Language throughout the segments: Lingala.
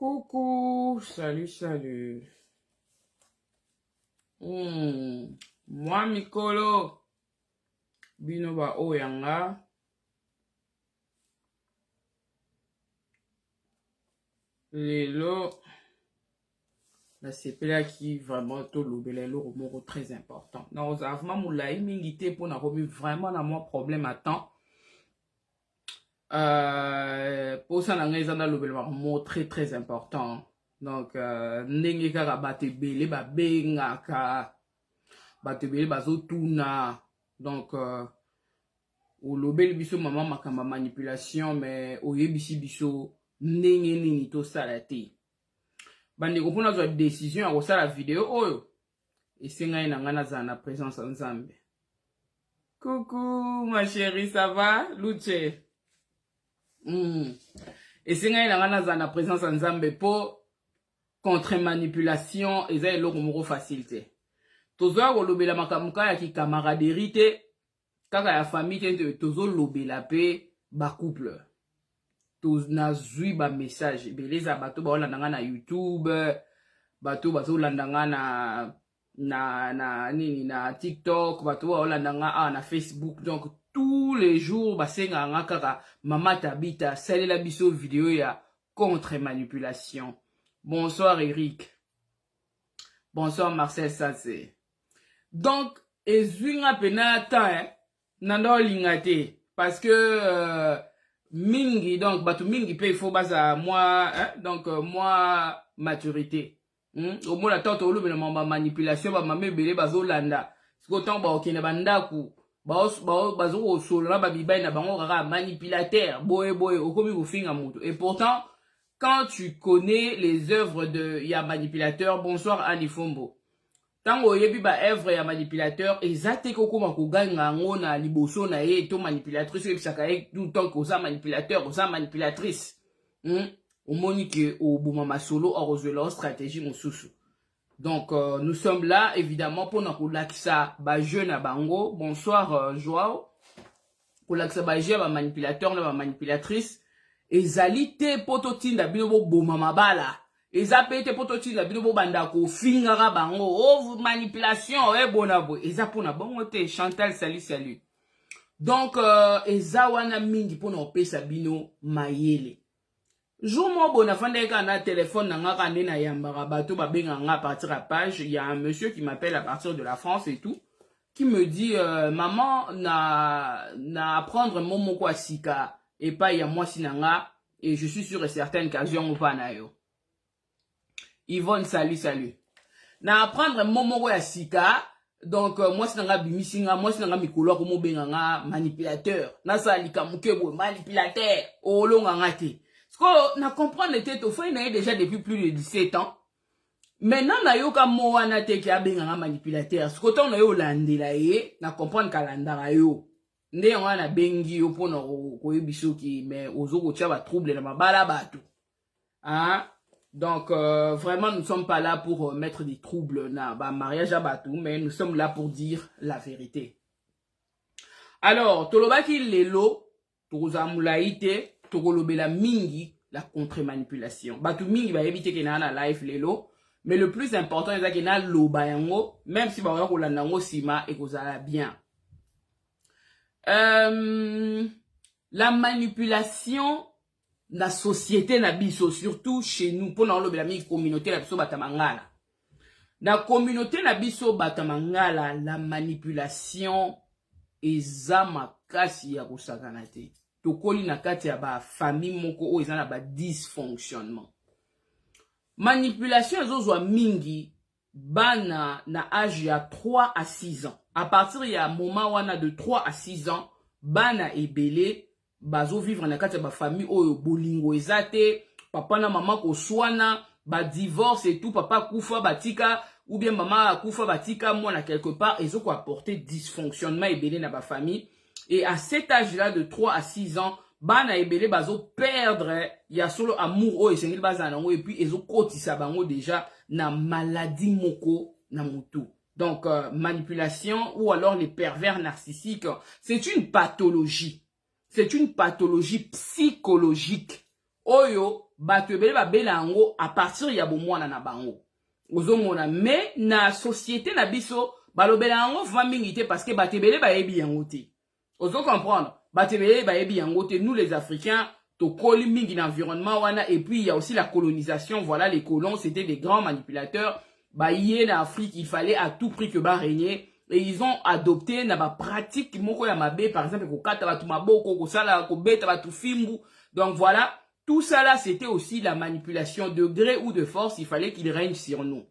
Coucou, salut, salut. Moi, Mikolo, Binoba Oyanga. Lelo, la CPLA qui vraiment tout le mot très important. Non, vraiment, moulaï, mingité pour n'a vraiment dans mon problème à temps. Pour ça, on a le mot très très important. Donc, ndenge kaka batebele ba benga ka batebele bazotuna. Donc, au lobel biso maman makamba manipulation, mais au yebisi biso ndenge nini to salate. Bande kopona zo décision à kosala vidéo oyo. Esenga ina ngana za na présence en Nzambe. Coucou ma chérie, ça va? Luche. Et c'est la présence en Zambé pour contre manipulation et ça est l'eau facilité. Tozo lobé la makamuka ya ki camaraderie te kaka ya famille te tozo lobé la paix ba couple. Toz na zui ba message beleza bato ba olandanga na YouTube bato bazo landanga na TikTok bato ba olandanga na Facebook. Donc tous les jours, basenga ngakara mama tabita sali la biso vidéo ya contre manipulation. Bonsoir Eric. Bonsoir Marcel Sassé. Donc ezwinga pena ta nando lingate parce que mingi donc batu mingi pe il faut baza moi donc moi maturité. Au moins la tante olo bena mamba manipulation ba mame belé bazolanda. Sikotan ba okene bandaku bazo solo na babibai na bango kaka manipulateur boye okomi kofinga mutu. Et pourtant quand tu connais les œuvres de ya manipulateur, bonsoir Anifombo, tango yebi ba œuvre ya manipulateur ezate kokoma koganga ngo na liboso na ye to manipulatrice ebisaka ye tout le temps ko za manipulateur ko za manipulatrice omoni ke obuma masolo orozela stratégie mosusu. Donc, nous sommes là, évidemment, pour nous lakisa ba jeune à bango. Bonsoir, Joao. Pour lakisa ba jeune, ba manipulateur, ba manipulatrice. Ezali te pototine da binobo boma mabala. Ezape te pototine da binobo bandako fingara bango. Oh, manipulation, bonabo. Ezapona bango te. Chantal, salut. Donc, ezawana mingi pour nous pesa bino mayele. Jour moi bon afande ka na téléphone na nga kande na yambara bato ba benga nga à partir à page, il y a un monsieur qui m'appelle à partir de la France et tout qui me dit maman na apprendre momo kwa sika et pas ya moi sinanga et je suis sûr et certain qu'avion pas na yo. Yvonne salut. Na apprendre momo kwa sika donc moi sinanga bimisinga moi sinanga mikolo ko mo benga nga manipulateur na salika mukebo manipulateur olonga ngate. Na comprendre les têtes au fait, il déjà depuis plus de 17 ans. Maintenant, na yo ka mo wana te ki abenga manipulateur. Ce qu'on na yo landela ye, na comprendre kalanda yo. Nde wana bengi yo pona ko yebiso ki mais ozoko tia ba trouble na mabala bato. Hein? Donc vraiment nous ne sommes pas là pour mettre des troubles na ba mariage à bato, mais nous sommes là pour dire la vérité. Alors, tolobaki lelo, tozamulaite Togolobela mingi la contre-manipulation. Batu mingi ba éviter que na live lelo. Mais le plus important, c'est que na loba yango, même si ba ko landango sima et kozala bien. La manipulation la société na biso, surtout chez nous, pour l'enlobela mingi communauté la biso batamangala. Na communauté na biso batamangala, la manipulation eza makasi ya kosakana te. Tokoli na kati ya ba famille moko o ezana ba dysfonctionnement. Manipulation ezozwa mingi bana na âge ya 3 à 6 ans. À partir ya moment wana de 3 à 6 ans, bana ebele bazo vivre na kati ya ba famille oyo bolingo ezate, papa na maman ko swana, ba divorce et tout, papa kufa batika ou bien maman kufa batika mwana quelque part ezoko apporter dysfonctionnement ebele na ba famille. Et à cet âge-là, de 3 à 6 ans, bana ebele bazo perdre ya solo amour o esengeli bazanango et puis ezo kotisa bango déjà na maladie moko na mutu. Donc manipulation ou alors les pervers narcissiques, c'est une pathologie. C'est une pathologie psychologique. Oyo bato ebele babela yango à partir ya bomwana na bango. Ozomona mais na société na biso balobela yango vraiment mingi te parce que bato ebele bayebi yango te. Ozo comprendre? Bato ebele bayebi yango te. Nous les Africains tokoli mingi na environnement wana et puis il y a aussi la colonisation. Voilà, les colons c'était des grands manipulateurs. Ba yé na Afrique, il fallait à tout prix que ba régner. Et ils ont adopté na ba pratique moko ya mabe, par exemple ko kata ba tu maboko, ko sala ko beta ba tu fimbu. Donc voilà, tout ça là c'était aussi la manipulation de gré ou de force, il fallait qu'il règne sur nous.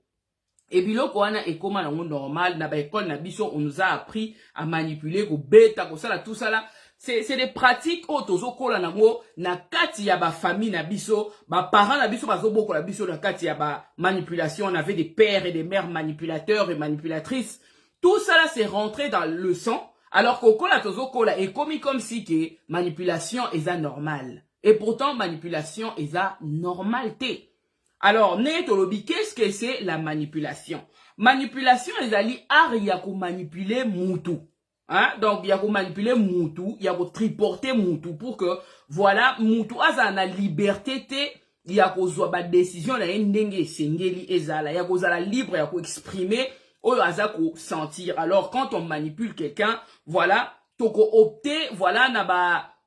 Et biloko wana ekoma nango normal na ba école na biso on nous a appris à manipuler ko beta ko sala tout ça là. C'est des pratiques otozo kola nango na kati ya ba famille na biso, ba parents na biso bazo boko na biso na kati ya ba manipulation, on avait des pères et des mères manipulateurs et manipulatrices. Tout ça là c'est rentré dans le sang, alors qu'au kola tozo kola est comme si que manipulation est anormal. Et pourtant manipulation est anormalité. Alors netolobi, qu'est-ce que c'est la manipulation? Manipulation les ali aria ko manipuler mutu. Hein? Donc, il y a qu'on manipuler Moutou, il y a qu'on triporter Moutou pour que, voilà, Moutou a la liberté, il y a qu'on soit ba décision, il y a une dengue, sengeli, ezala, il y a qu'on la libre, il y a qu'on exprimer, ou il y a qu'on sentir. Alors, quand on manipule quelqu'un, voilà, toko opter, voilà,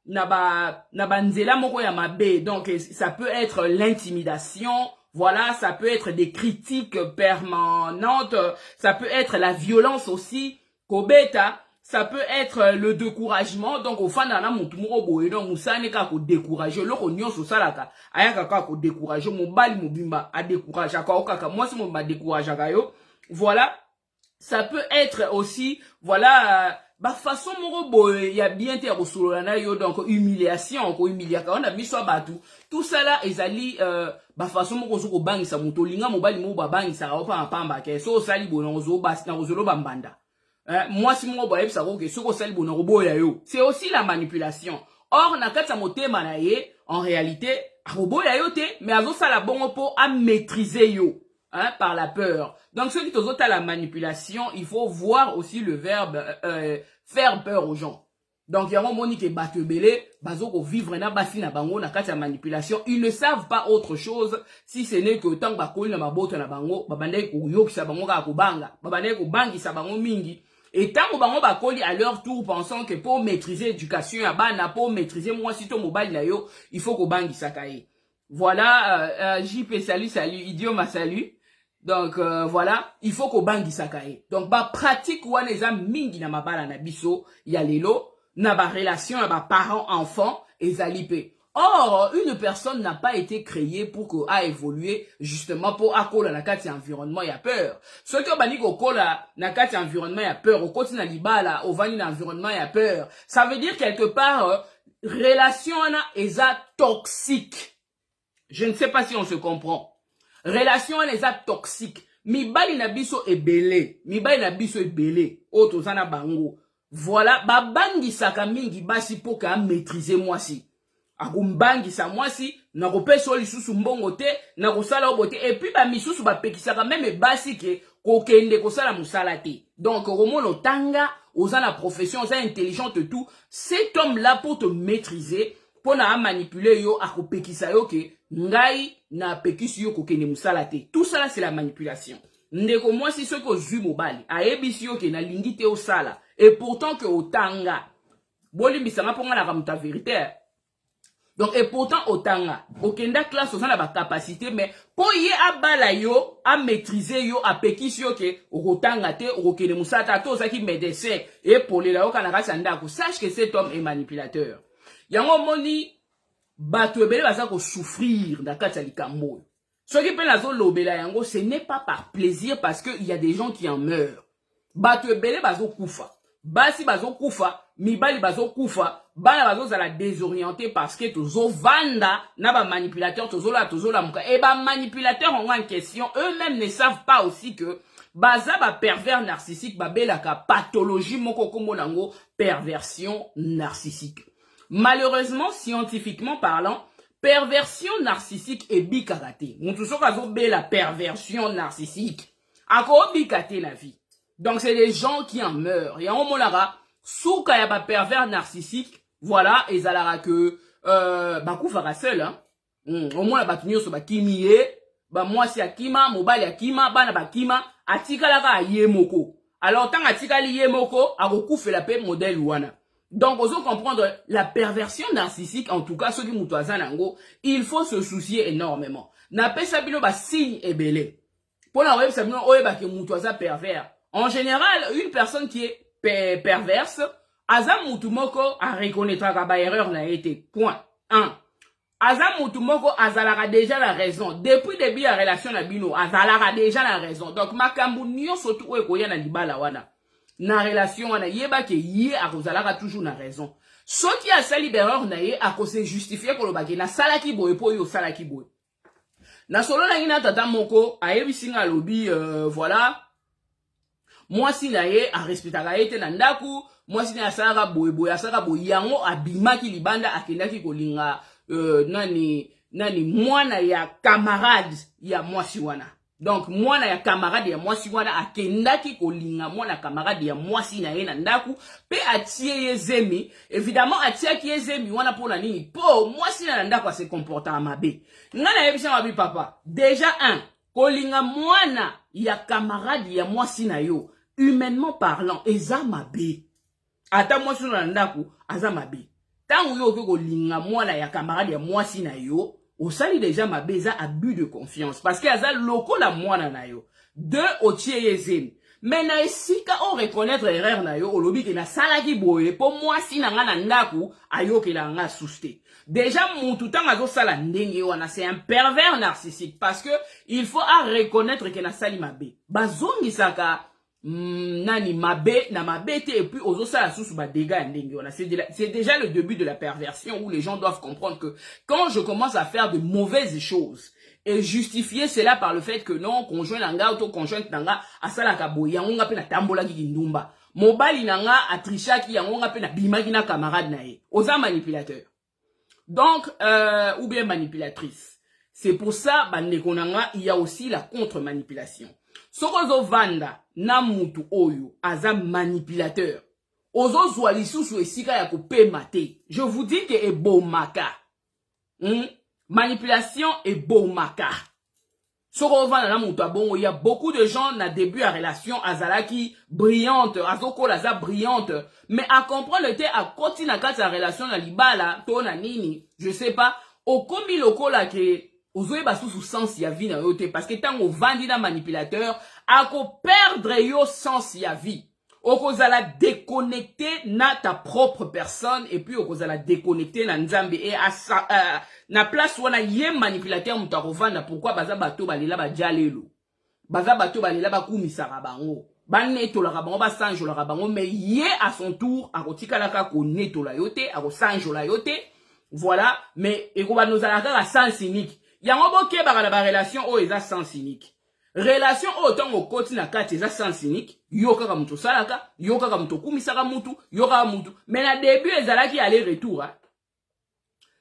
naba nzela moko ya mabe. Donc, ça peut être l'intimidation, voilà, ça peut être des critiques permanentes, ça peut être la violence aussi, kobeta. Ça peut être le découragement. Donc, au fin d'un an, donc, moussa n'est qu'à décourager. Le rognon, sur ça, là, ayaka qu'à décourager. Mon bali, mon bimba, à décourager. Moi, c'est mon bas décourage. Voilà. Ça peut être aussi, voilà, bah, façon, mon robot, il y a bien été au donc, humiliation, humiliation. On a mis ça, bah, tout ça, là, ils allaient, bah, façon, mon robot, bang, ça, mon tolinga, mon bali, mon bang, ça, va pas en pamba, so, sali, bon, on zo, bas, na, ozolo, bambanda. Moi si mon boye ça c'est aussi la manipulation. Or na kata motema na ye en réalité mais azo sala bongo po à maîtriser yo par la peur. Donc ceux qui ont la manipulation, il faut voir aussi le verbe faire peur aux gens. Donc il y a un moni qui batte belé bazo ko vivre na basi na bango na kata manipulation, ils ne savent pas autre chose si ce n'est que tant ba koli na maboto na bango babandai ko yokisa bango ka ko banga babandai ko bangi sa bango mingi. Et tant que bango bakoli à leur tour pensant que pour maîtriser l'éducation à bana, pour maîtriser moi si ton mobile là yo, il faut qu'on bangi sakaye. Voilà, JP salut, idioma salut. Donc voilà, il faut qu'on bangi sakaye. Donc ba pratique wana eza mingi na mabala na biso, ya lelo, na ba relation na ba parents enfants ezalipe. Or, une personne n'a pas été créée pour qu'elle évoluer justement pour accoler la carte environnement y a peur. Ce que bani kokola na carte environnement y a peur, au côté na libala, au vani na environnement y a peur. Ça veut dire quelque part relation na eza toxique. Je ne sais pas si on se comprend. Relation na eza toxique. Mi bali na biso ebele, o tozana bango. Voilà, ba bangi saka mingi basi pour ka maîtriser moi si. Akumbangi sa mwasi na kopesa lisusu mbongo te na kosala obote et puis ba misusu ba pekisaka même basi ke kokende kosala musala te. Donc romono tanga oza na profession oza intelligente tout, cet homme là pour te maîtriser pour na manipuler yo akopekisa yo ke ngai na pekisi yo kokende musala te. Tout ça c'est la manipulation. Ndeko mwasi ce ko zui mobali ayebisi yo ke na lingi te osala et pourtant que otanga bolimbisa nga ponga na kamuta vérité. Donc, et pourtant, otanga, okenda classe, on a la capacité, mais pour y abala yo, à maîtriser yo, à pekis yo, ke, otanga te, okene musata, tout ça qui médecin, et pour les lao kanaka sandako, sache que cet homme est manipulateur. Yango moni, bato ebele baza ko souffrir dans kati ya likambo. Ce qui peut la zone lobela yango, ce n'est pas par plaisir parce qu'il y a des gens qui en meurent. Bato ebele bazo kufa. Basi bazo kufa, mibali bazo kufa, bana bazo za la désorienter parce que tozo vanda, na ba manipulateur tozo la muka. Et ba manipulateur en question, eux-mêmes ne savent pas aussi que baza ba pervers narcissique, ba belaka pathologie moko kombo nango perversion narcissique. Malheureusement, scientifiquement parlant, perversion narcissique est bikaraté. Moutou so kazo bela perversion narcissique. Ako bikate la vie. Donc c'est des gens qui en meurent. Et en molara, souka ya ba pervers narcissique, voilà, et zalara que bakou fera seul, hein. Au moins, la batunyo so bakimi ye, ba mwasi akima, mobali akima, bana bakima, atikalaka aye moko. Alors, tant atikali ye moko, akokufe la paix modèle wana. Donc, vous comprendre la perversion narcissique, en tout cas, ceux qui moutoisent nango, il faut se soucier énormément. Na pe sabino ba signe ebele. Pour la web sabino oye ba ke moutoisa pervers. En général, une personne qui est perverse, aza moutumoko a reconnaître ba erreur n'a été. Point. 1. Aza moutumoko azalara déjà la raison. Depuis le début de la relation na bino, azalara déjà la raison. Donc, makambu nyo sotu oye koya na libala wana. Na relation wana yeba ke ye akozalaka toujours na raison. Ce qui a sali l'erreur na ye akose justifier ko lobaki na salaki boye po yo salaki boye. Na solo na ina tata moko ayebisinga lobi voilà. Moi si na ye a respectaka ye te na ndaku, moi si na salaka boye boye asaka boye yango abimaki libanda akendaki kolinga nani mwana ya camarade ya mwasi wana. Donc, mwana ya camarade ya mwasi wana akendaki kolinga mwana camarade ya mwasi na ye na ndaku pe atie ye zemi. Évidemment, atie ki ye zemi wana po na nini? Po, mwasi na ndaku a se comporta mabe. Nga na yebisa mabi papa. Déjà, kolinga mwana ya camarade ya mwasi na yo, humainement parlant, eza mabe. Ata mwasi na ndaku, aza mabe. Tangu yo kolinga mwana ya camarade ya mwasi na yo, au sali déjà ma beza abus de confiance parce que aza loko la mwana na yo de otie yezem mais na esika on reconnaître erreur na yo olobi ke na sala ki boye po mwasi na nga na ndaku ayoke la nga souste déjà mutu tanga zo sala ndenge wana c'est un pervers narcissique parce que il faut à reconnaître que na sali mabe bazongi saka nani mabe na mabete et puis aux ça la sous ba dégâts c'est déjà le début de la perversion où les gens doivent comprendre que quand je commence à faire de mauvaises choses et justifier cela par le fait que non conjoint nanga ou conjoint nanga asala ka boya ngonga pe na tambola ki ndumba mobali nanga atrisha ki ngonga pe na bimaki na camarade na ye oza manipulateur donc ou bien manipulatrice. C'est pour ça bandeko nanga il y a aussi la contre-manipulation. Sokozo vanda na mutu oyo aza manipulateur. Ozo zwa lisusu esika ya kope mate. Je vous dis que ebomaka. Manipulation ebomaka. Sokozo vanda na mutu abongo, il y a beaucoup de gens na début à relation azalaki brillante, azoko laza brillante, mais à comprendre le te à continuer à sa relation na libala, to na nini, je sais pas, okomi lokola ke ozoye basusu sens ya vie na yo te parce que tango vandi na manipulateur ako perdre yo sens ya vie. Okozala déconnecté na ta propre personne et puis okozala déconnecté na nzambe et na place wana ye manipulateur mutakovanda pourquoi baza bato balela ba jalelo. Baza bato balela ba kumisaka bango. Ba netolaka bango ba sanjolaka bango mais ye à son tour akotikalaka ko netola yo te, akosanjola yo te. Voilà, mais ekoba nozalaka ka sens unique. Yango boke baka na ba relation o eza sens unique. Relation o tongo koti na kati eza sens unique. Yo kaka muto salaka, yo kaka muto kumisaka mutu, yo kaka mutu. Mais na début ezalaki aller-retour.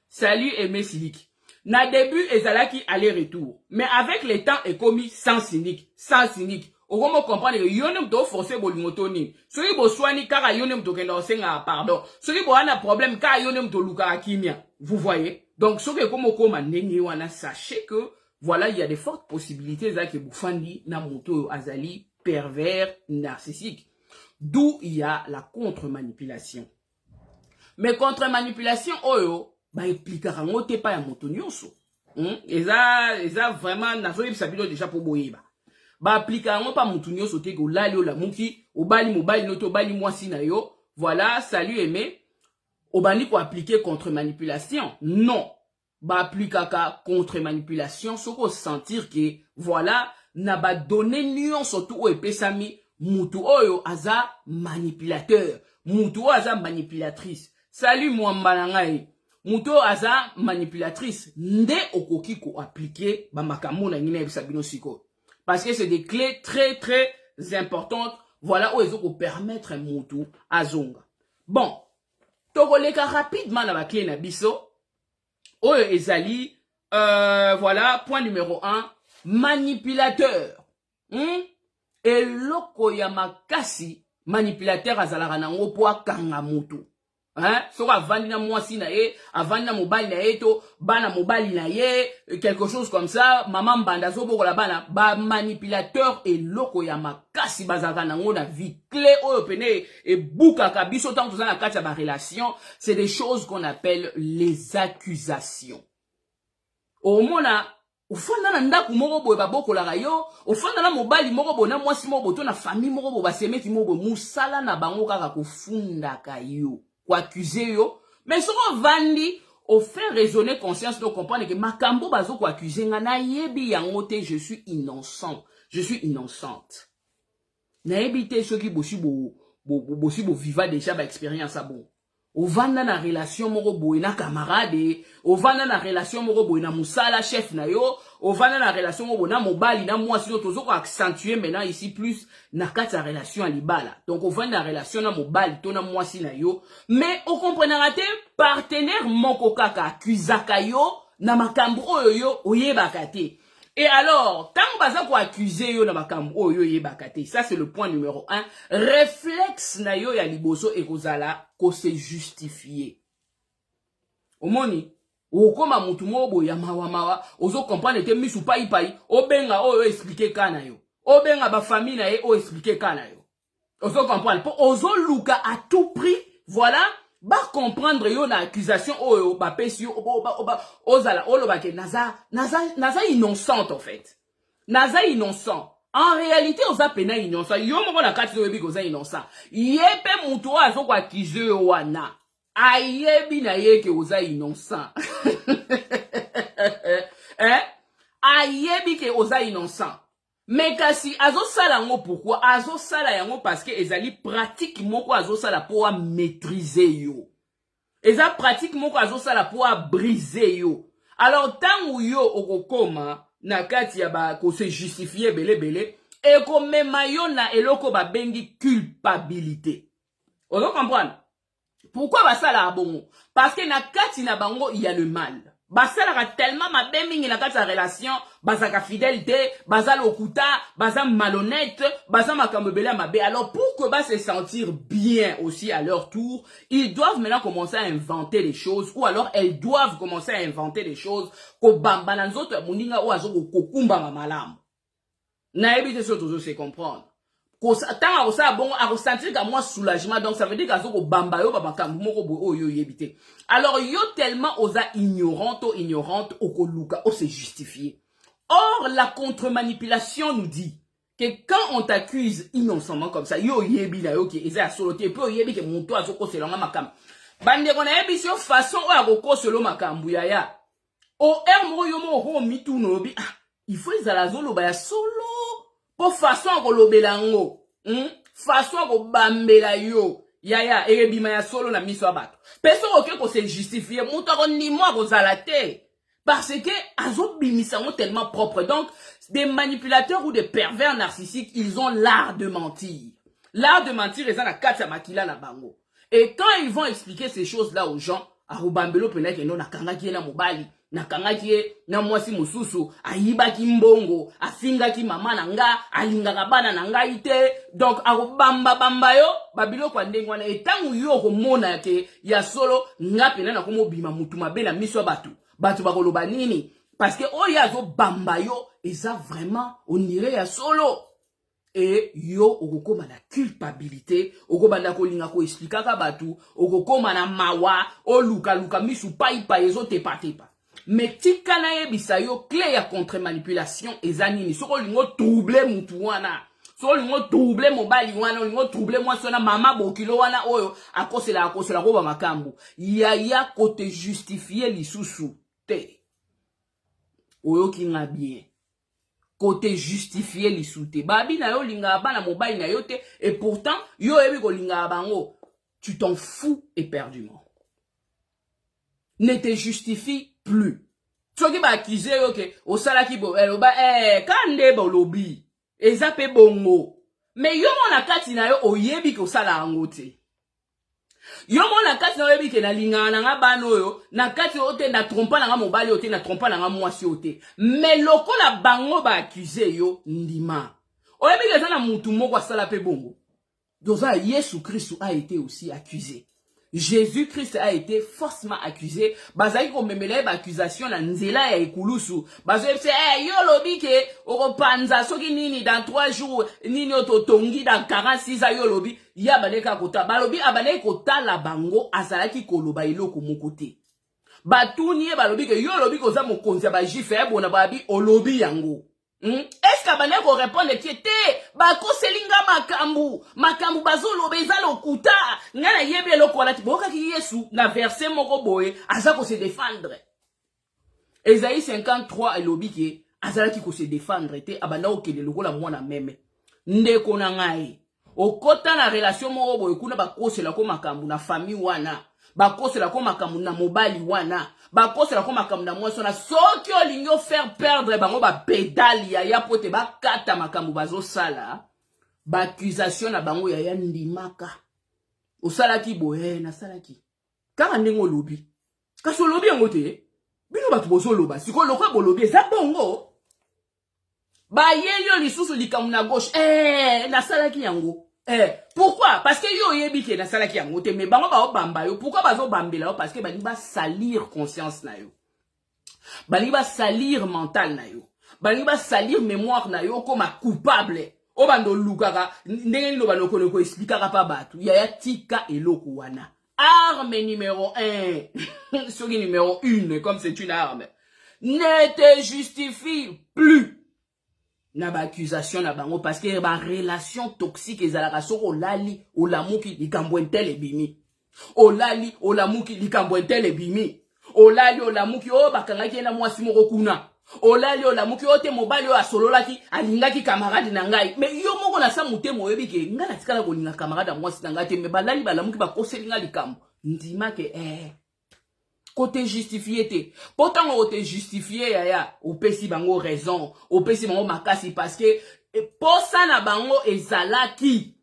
Salut Aimé Silik. Na début ezalaki aller-retour. Mais avec le temps est commis sens unique. Sens unique. Okomo comprendre que yo ne mto forcer bolingoto ni. Soki bo swani kaka yo ne mto kenda osenga pardon. Soki bo ana problème kaka yo ne mto luka kimia. Vous voyez? Donc, ce que comme on a sachez que voilà, il y a de fortes possibilités que Boufandi na moto azali pervers narcissique. D'où il y a la contre-manipulation. Mais contre-manipulation, oyo, ba expliquera ngote pa ya moto nyonso. Eza vraiment nazo yebisa bino déjà pour boyeba. Ba appliquera ngo pa moto nyonso te ko lali ola muki, obali mobali noto obali mwasi na yo. Voilà, salut Aimé. Obani ko appliquer contre-manipulation. Non. Ba appliquer contre-manipulation, soko sentir que, voilà, na ba donné nuance surtout ou epesami, mutu oyo aza manipulateur. Mutu oyo aza manipulatrice. Salut mwamba nangai. Mutu oyo aza manipulatrice. Nde okoki ko appliquer ba makambo na ngine bisabino siko. Parce que c'est des clés très très importantes. Voilà où ils ont permettre mutu azonga. Bon. Tokoleka rapidement na ba clé na biso. Oyo ezali voilà point numéro 1 manipulateur. Eloko ya makasi manipulateur azalaka nango po akanga mutu. Hein? So avandi na mwasi na ye, avandi na mobali na ye to, bana mobali na ye, quelque chose comme ça, maman mbanda zo boko la bana, ba manipulateur et loko ya makasi bazaka nango na vie clé oyo pene et bouka kabiso tant que ça na kati ya ba relation, c'est des choses qu'on appelle les accusations. Au mona ofanda na ndaku moko boye babokolaka yo, ofanda na mobali moko boye na mwasi moko boye to na famille moko boye basemeki moko boye musala na bango kaka kofundaka yo. Ou accuser yo, mais si on vandi, on fait raisonner conscience, donc comprendre que makambo bazo ko accuser ngana yebi yangote, je suis innocent, je suis innocente. Na yebi te ceux qui bossi bo viva déjà ba expérience a bon. O vanda na relation moko boye na camarade, o vanda na relation moko boye na musala chef na yo, o vanda na relation moko na mobali na mwasi yo tozo ko accentuer maintenant ici plus na kati ya relation à libala. Donc o vanda na relation na mobali to na mwasi na yo, mais o comprenera te partenaire moko kaka accusaka yo na makambo oyo yo oyebaka te. Et alors, quand baza ko accuser yo na makambo oyo yebaka te, ça c'est le point numéro 1, réflexe na yo ya liboso ekozala ko se justifier. Omoni, okoma mutu moko ya mawa, ozo comprendre te misu pai, obenga oyo expliquer kana yo. Obenga ba famille na ye o expliquer kana yo. Ozo comprendre, po ozo luka à tout prix, voilà, ba comprendre yo na accusation oyo ba pesi yo ozala oloba ke naza innocente en fait. Naza innocent. En réalité oza pena innocent. Yo moko na kati yo yebi ko oza innocent. Yepe mutu azo kwa accuser yo wana. Ayebi na ye ke oza innocent. Hein? Ayebi ke oza innocent. Mais kasi azo sala yango pourquoi? Azo sala yango parce que ezali pratique moko azo sala pour maîtriser yo. Eza pratique moko azo sala pour briser yo. Alors tant yo okokoma na kati ya ba ko se justifier belé et ko mema yo na eloko ba bengi culpabilité. Ozo comprendre? Pourquoi ba sala bongo? Parce que na kati na bango il y a le mal. Basala tellement ma mingi na kati ya relation, basaka fidélité, basala okuta, basala malhonnête, basala makambebele mabe. Alors pour que bas se sentir bien aussi à leur tour, ils doivent maintenant commencer à inventer des choses, ou alors elles doivent commencer à inventer des choses ko bamba na nzoto muninga ou azo kokumba mamalamu. Na ebite so tozo se comprendre. Tant ça bon à ressentir qu'à moi soulagement, donc ça veut dire qu'à bamba yo babakambu moko bo oyo yebite. Alors yo tellement osa ignorante oko luka o se justifier. Or la contre-manipulation nous dit que quand on t'accuse innocemment comme ça, yo yebi na yo ki eza soloté peu yebi ke monto azoko selonga makam. Bande kona yebi sur façon o agoko selo makambu ya. O mo yo mo ho mitu no bi, il faut ezala zolo ba ya solo. Pour façon ko lobela ngo, façon ko bambela yo, yaya erebima ya solo na miso abato. Peso oke ko se justifier, muto ko ni moi ko zalate. Parce que azo bimisa ngo tellement propre. Donc des manipulateurs ou des pervers narcissiques, ils ont l'art de mentir. L'art de mentir est na kata makila na bango. Et quand ils vont expliquer ces choses-là aux gens, arubambelo pena ke no nakangaki na mobali. Nakangaki na mwasi mususu ayibaki mbongo afingaki mama nanga alingaka bana nanga ite donc akobamba bamba yo babilo kwa ndengwana etangu yo komona ke ya solo ngapi na komobima mutu mabe na miso batu bakoloba nini parce que oya zo bamba yo eza vraiment on dirait ya solo et yo okokoma na culpabilité okobanda kolinga ko expliquer batu okokoma na mawa oluka misu pai ezo tepa. Mais tika na yebisa yo clé ya contre manipulation ezanini soko lingo troubler mutu wana soko lingo troubler mobali wana lingo troubler mwasi wana mama bokilo wana oyo akosela ko ba makambu ya kote justifier lisusu te oyo kinga bien kote justifier lisusu te babi na yo linga bana mobali na yo te et pourtant yo yebi ko linga bango tu t'en fous éperdument. Ne te justifie plus. Tu qui va accuser ok au salaki bo kande bo lobi ezape bongo mais yo mona kati na yo oyebi ko sala angote yo mona kati na oyebi ke na linga na nga bano yo na kati ote na trompa na nga mobali ote na trompa na nga mwasi ote mais lokola bango ba accuser yo ndima oyebi ke na mutu moko sala pe bongo doza Yesu Christ a été aussi accusé. Jésus-Christ a été forcément accusé. Bazaki ko memele ba accusation na nzela ya ekulusu. Bazaki se yo lobi ke oropanza soki nini dans 3 jours nini ototongi dans 46 yo lobi ya baleka kota. Balobi abale kota la bango azalaki koloba eloko mokote. Batuni balobi ke yo lobi koza mokonzi ba jife bona babi olobi yango. Est-ce que bane ko répondre qui était ba ko selinga makambu bazolo beza lokuta ngana yebe lokola tiboka ki Yesu na verset moko boye aza ko se défendre. Esaïe 53 elobi ke azalaki ko se défendre te abanda okele lokola mwana meme ndeko na ngai okota na relation moko boye kuna ba kosela ko makambu na famille wana bakosela ko makambu na mobali wana bakosela ko makambu na mwaso na soki olingo faire perdre bango ba pedali ya pote bakata makambu bazo sala ba accusation na bango ya ndimaka osalaki boye na salaki kaka ndingo lobi kasi lobi yango te bino batu bozo loba siko lokwa bolobi eza bongo ba yelio lisusu likamu na gauche na salaki yango. Pourquoi? Parce que yo yebi ke na sala ki yango te mais bango ba obamba yo. Pourquoi bazo bambela yo? Parce que bali ba salir conscience na yo. Bali ba salir mental na yo. Bali ba salir mémoire na yo comme coupable. O bando lukaka ndenge ni lo bando ko expliquera pa batu. Ya tika eloko wana. Arme numéro 1. Soki numéro 1 comme c'est une arme. Ne te justifie plus. Na ba accusation na bango parce que ba relation toxique ezalaka soko olali olamuki likambo entele bimi olali olamuki likambo entele bimi olali olamuki o bakangaki na mwasi moko kuna olali olamuki o te mobali o asololaki alingaki camarade na ngai mais yo moko na sa mutemo oyebi ke nga na tikala kolinga camarade na mwasi na ngai te mais balali balamuki bakoselinga likambo ndima ke côté justifié te. Pourtant on te justifié ya ou pesi bango raison, ou pesi bango makasi parce que pour ça na bango ezalaki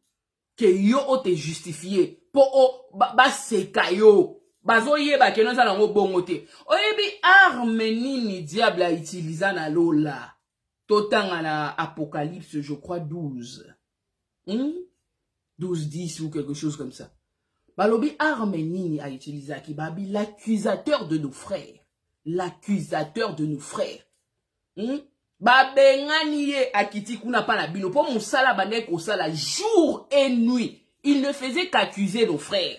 que yo o te justifié pour ba seka yo. Bazo yeba ke non za nango bongo te. Oyebi arme nini diable a utilisé na lola. Totanga na Apocalypse je crois 12. 12-10 ou quelque chose comme ça. Balobi arme nini a utilisé ki babi l'accusateur de nos frères. L'accusateur de nos frères. Babengani ye akiti kuna pa na bino. Po monsala bande ko sala jour et nuit. Il ne faisait qu'accuser nos frères.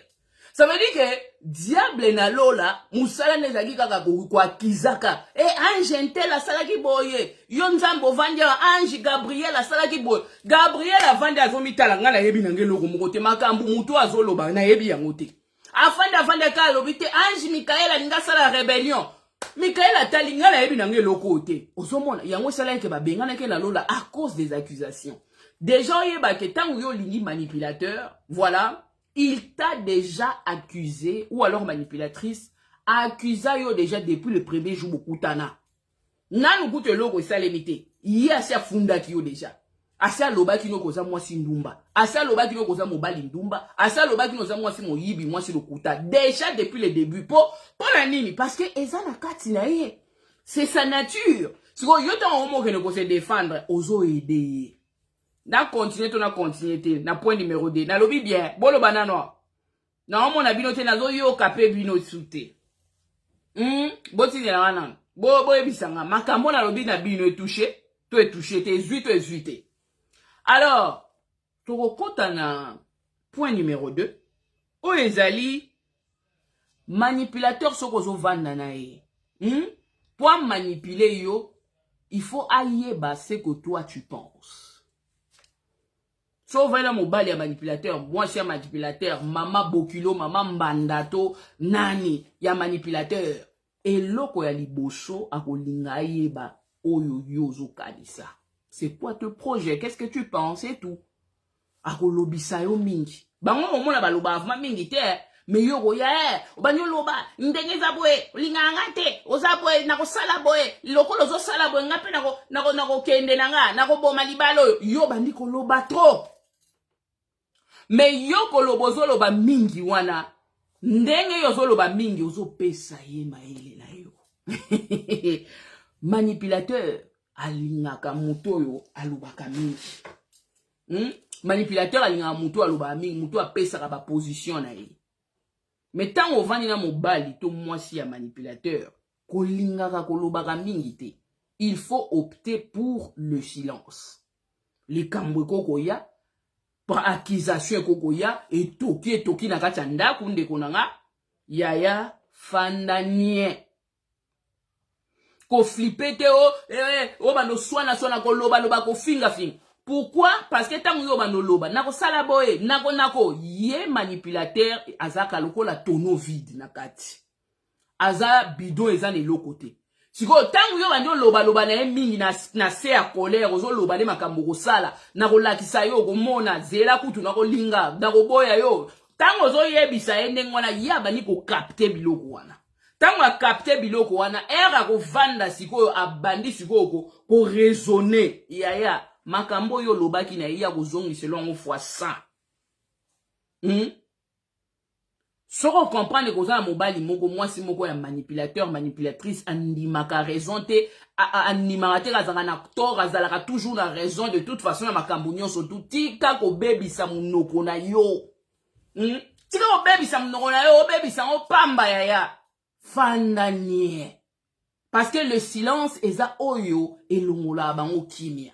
Ça veut dire que diable na lola musala nezaki kaka ko akizaka. Ange entel asala ki boye. Yo nzambo vanja ange Gabriel asala ki boye. Gabriel avanda azomitala nga na yebi nange loko mokote makambu mutu azoloba na yebi yango te. Avanda ka lobite ange Michael alinga sala rébellion. Michael atali nga na yebi nange loko te. Ozomona yango sala ke babengana ke na lola à cause des accusations. Déjà yeba ke tango yo lingi manipulateur, voilà. Il t'a déjà accusé, ou alors manipulatrice, accusé yo déjà depuis le premier jour bokutana. Nanu kute logo salemite. Yi asia funda ki yo déjà. Asia loba ki no koza mwasi ndumba. Asia loba ki no koza mobali ndumba. Asia loba ki no koza mwasi moyibi mwasi lokuta. Déjà depuis le début. Pour la nini? Parce que ezana kati na ye. C'est sa nature. Si yo ta homo ke ne ko se défendre, ozo aider. Na continuer te na point numéro 2 na lobi bien bolo banano na omo na bino te na zo yo kapé bino sute boti na wana bo ebisanga makambo na lobi na bino etouché te zuite alors to kota na point numéro 2 o ezali manipulateur soko zo vanda na ye pour manipuler yo il faut ayeba ce que toi tu penses. Sauf là mobile ya manipulateur, moi je suis manipulateur, maman Bokilo, maman Mbandato, nani ya manipulateur. Et loko ya liboso akolinga yeba oyo yozo kadisa. C'est quoi ton projet? Qu'est-ce que tu penses et tout? Akolobisa yo mingi. Bango omona baloba avma mingi te, mais yo go ya obanyo loba ndenge za boye, linganga te, oza boye nako sala boye, lokolo zo sala boye ngape nako kende nanga, nako boma libalo yo bandi ko loba trop. Mais yo kolobozo loba mingi wana ndenge yo zoloba mingi ozo pesa ye maele na yo. Manipulateur alingaka muto yo alobaka mingi. Manipulateur alingaka muto aloba mingi, muto apesa ka ba position na ye. Mais tant on vani na mobali to mwasi ya manipulateur, kolingaka kolobaka mingi te. Il faut opter pour le silence. Les kambwe koko ya, par accusation koko ya, et toki na kati ya ndako ndeko nanga, yaya fandanie. Ko flipper te o bano swana ko loba ko finga. Pourquoi? Parce que tant yo bano loba, nako sala boye, nako ye manipulateur azaka loko la tonneau vide na kati. Aza bidon eza ne côté. Siko tant yo bano loba na mingi na se ya colère ozo loba le makambo ko sala, nako lakisa yo ko mona zela kutu nako linga, nako boya yo. Tant ozo yebisa ndenge wana yaba ni ko capter biloko wana. Tango a capté biloko wana, era ko vanda sikoyo abandi sikoyo ko raisonner. Yaya, makambo yo lobaki na iya ko zongi selon fois 100. Soko comprendre ko za mobali moko mwasi moko ya manipulateur, manipulatrice, andimaka raison te, andimaka te kazanga na tort, azalaka toujours na raison de toute façon na makambo nyonso tout. Tika ko bebisa munoko na yo. Tika ko bebisa munoko na yo, bebisa o pamba yaya. Fandanie. Parce que le silence eza oyo elongola bango kimia.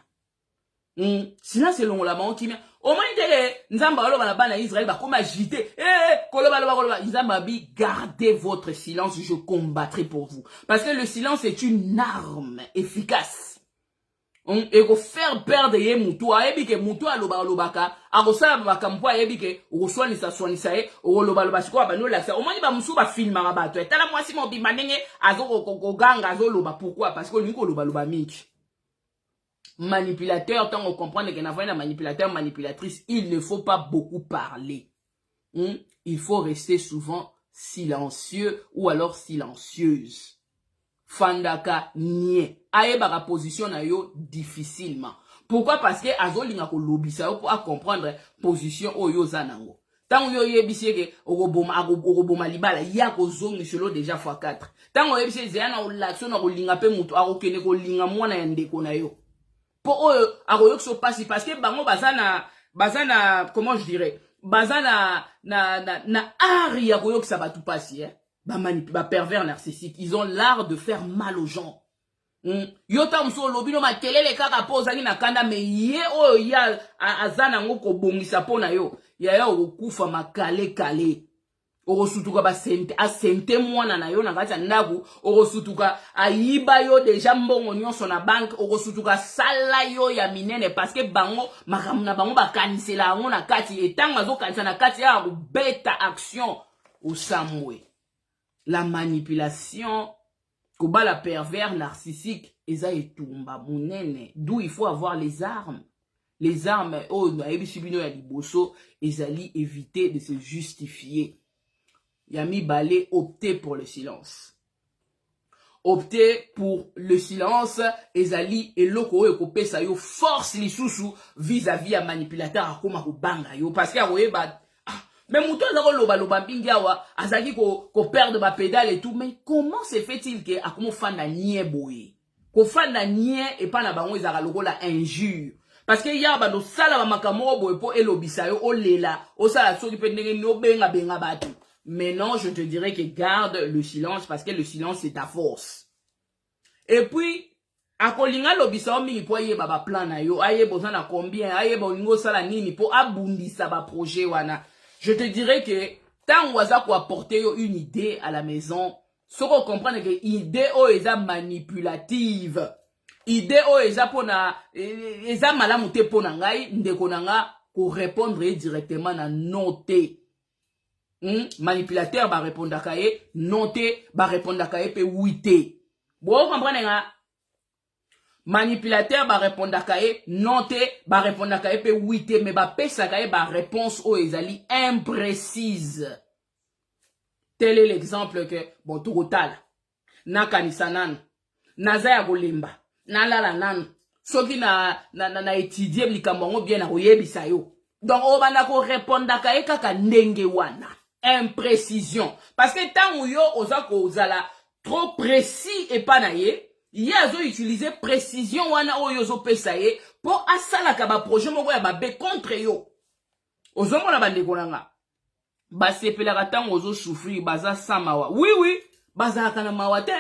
Silence elongola bango kimia. O mani tele nzamba aloba na bana Israël ba koma agité. Koloba nzamba bi gardez votre silence, je combattrai pour vous. Parce que le silence est une arme efficace. Et ko faire perdre ye mutu ayebi ke mutu alobaka akosala makambo ayebi ke okoswanisa ye okoloba siko bano lakisa omoni ba musu ba filmaka bato etala mwasi mobimba ndenge azokoganga azoloba. Pourquoi? Parce que olingi koloba mingi. Manipulateur, tant on comprend que na voyé na manipulateur, manipulatrice, il ne faut pas beaucoup parler. Il faut rester souvent silencieux ou alors silencieuse. Fandaka nie ayebaka position na yo difficilement. Pourquoi? Parce que azolinga ko lobisa yo pour comprendre position oyo zanango. Tant yo yebisi ke okoboma libala ya ko zongi selo déjà x4. Tant yo yebisi zena o l'action na ko linga pe mutu akokene ko linga mwana ya ndeko na yo. Po oyo akoyo so pasi parce que bango bazana comment je dirais bazana na ari ya koyo kisa batu pasi ba pervers narcissique, ils ont l'art de faire mal aux gens. Yota mso lobino makelele kaka pozangi na kanda me ye oyo ya azana ngoko bongisa pona yo. Ya okufa makale. Orosutuka ba sente mwana na yo na kati ya ndaku, orosutuka ayiba yo deja mbongo nyonso na bank, orosutuka sala yo ya minene parce que bango makamuna bango bakanisela ngo na kati etanga zo kanisa na kati ya beta action au samwe. La manipulation, koba la pervers narcissique, eza etumba munene. D'où il faut avoir les armes. Les armes, oh, naebisibino ya liboso, ezali éviter de se justifier. Yami balé, opter pour le silence. Opter pour le silence, ezali eloko eko pesa yo force li susu vis-à-vis à manipulateur akoma ko banga yo parce que awoye ba mais mouton zako loba bingi awa azaki ko perdre ba pédale et tout. Mais comment se fait-il que akomo fanda nie boye ko fanda nie et pas na bango ezaka lokola injure parce que ya ba do sala ba makamoko boye po elobisa yo olela o sala soki pe ndenge no benga batu. Mais non, je te dirais que garde le silence parce que le silence c'est ta force. Et puis akolinga lobisa o mingi po ye baba plan na yo aye bozana combien aye bolingo sala nini po abundisa ba projet wana. Je te dirais que tant on a apporter une idée à la maison, ce qu'on comprend que l'idée est manipulative. L'idée est pour na malamute pour nangai ndekonanga pour répondre directement na noté. Manipulateur va répondre à kaye, noté va répondre à kaye pe wite. Bon, comprenez nga? Manipulateur va répondre à kaye, noté va répondre à kaye pe wite, mais va pesa kaye va réponse au ezali imprécise. Tel est l'exemple que bon tout total. Na kanisa nan, naza ya golemba, na lala nan, soki na étudier likambo bien na koyebisa yo. Donc on va ko répondre à kaye kaka ndenge wana. Imprécision. Parce que tant yo ozako ozala trop précis et pas naye. Yazo utiliser précision wana oyo zo pesa ye pour asala ka ba projet moko ya ba be contre yo. Ozomona bande konanga. basepelaka ntango ozosouffrir baza sa mawa. Oui, bazalaka na mawa te.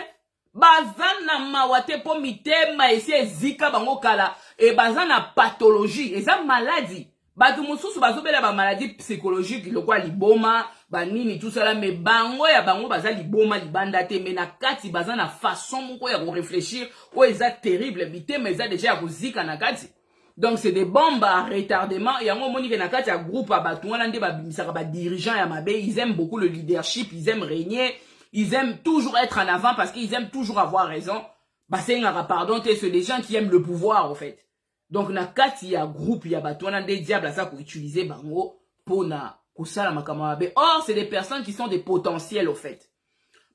Baza na mawa te po mitema esi ezika bango kala. E baza na pathologie, eza maladie. Bato mosusu bazobela ba maladie psychologique lokwa liboma, banini tout ça là, mais bango ya bango baza liboma libanda te, mais na kati baza na façon moko ya ko réfléchir o eza terrible, mitema eza déjà ya kozika na kati. Donc c'est des bombes à retardement. Et en moni que na kati ya groupe à bato wana nde babimisaka ba dirigeants ya mabe, ils aiment beaucoup le leadership, ils aiment régner, ils aiment toujours être en avant parce qu'ils aiment toujours avoir raison. Basengaka pardon, c'est des gens qui aiment le pouvoir en fait. Donc na kati ya groupe ya bato wana nde diable ça pour utiliser bango pour na kusala makama mabe. Or c'est des personnes qui sont des potentiels en fait.